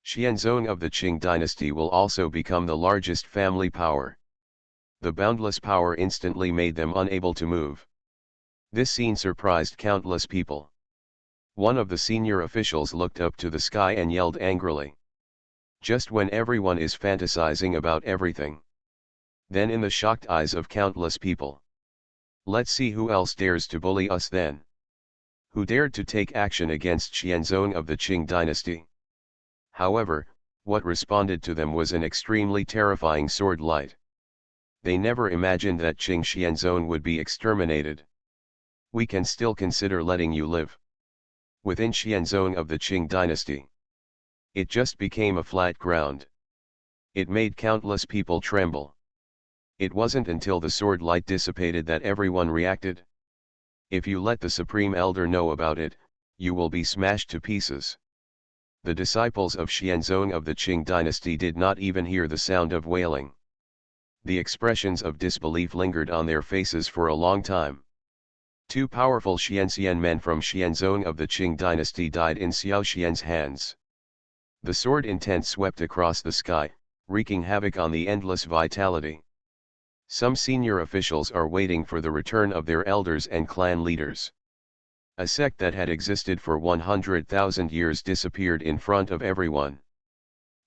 Xianzong of the Qing dynasty will also become the largest family power. The boundless power instantly made them unable to move. This scene surprised countless people. One of the senior officials looked up to the sky and yelled angrily. Just when everyone is fantasizing about everything. Then in the shocked eyes of countless people. Let's see who else dares to bully us then. Who dared to take action against Xianzong of the Qing dynasty. However, what responded to them was an extremely terrifying sword light. They never imagined that Qing Xianzong would be exterminated. We can still consider letting you live. Within Xianzong of the Qing dynasty, it just became a flat ground. It made countless people tremble. It wasn't until the sword light dissipated that everyone reacted. If you let the Supreme Elder know about it, you will be smashed to pieces. The disciples of Xianzong of the Qing dynasty did not even hear the sound of wailing. The expressions of disbelief lingered on their faces for a long time. Two powerful Xianxian men from Xianzong of the Qing dynasty died in Xiao Xian's hands. The sword intent swept across the sky, wreaking havoc on the endless vitality. Some senior officials are waiting for the return of their elders and clan leaders. A sect that had existed for 100,000 years disappeared in front of everyone.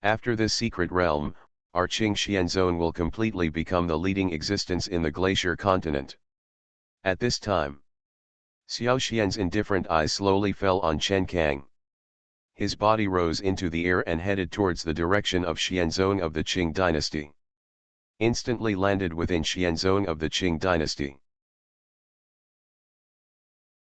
After this secret realm, our Qing Xianzong will completely become the leading existence in the glacier continent. At this time, Xiao Xian's indifferent eyes slowly fell on Chen Kang. His body rose into the air and headed towards the direction of Xianzong of the Qing dynasty. Instantly landed within Xianzong of the Qing dynasty.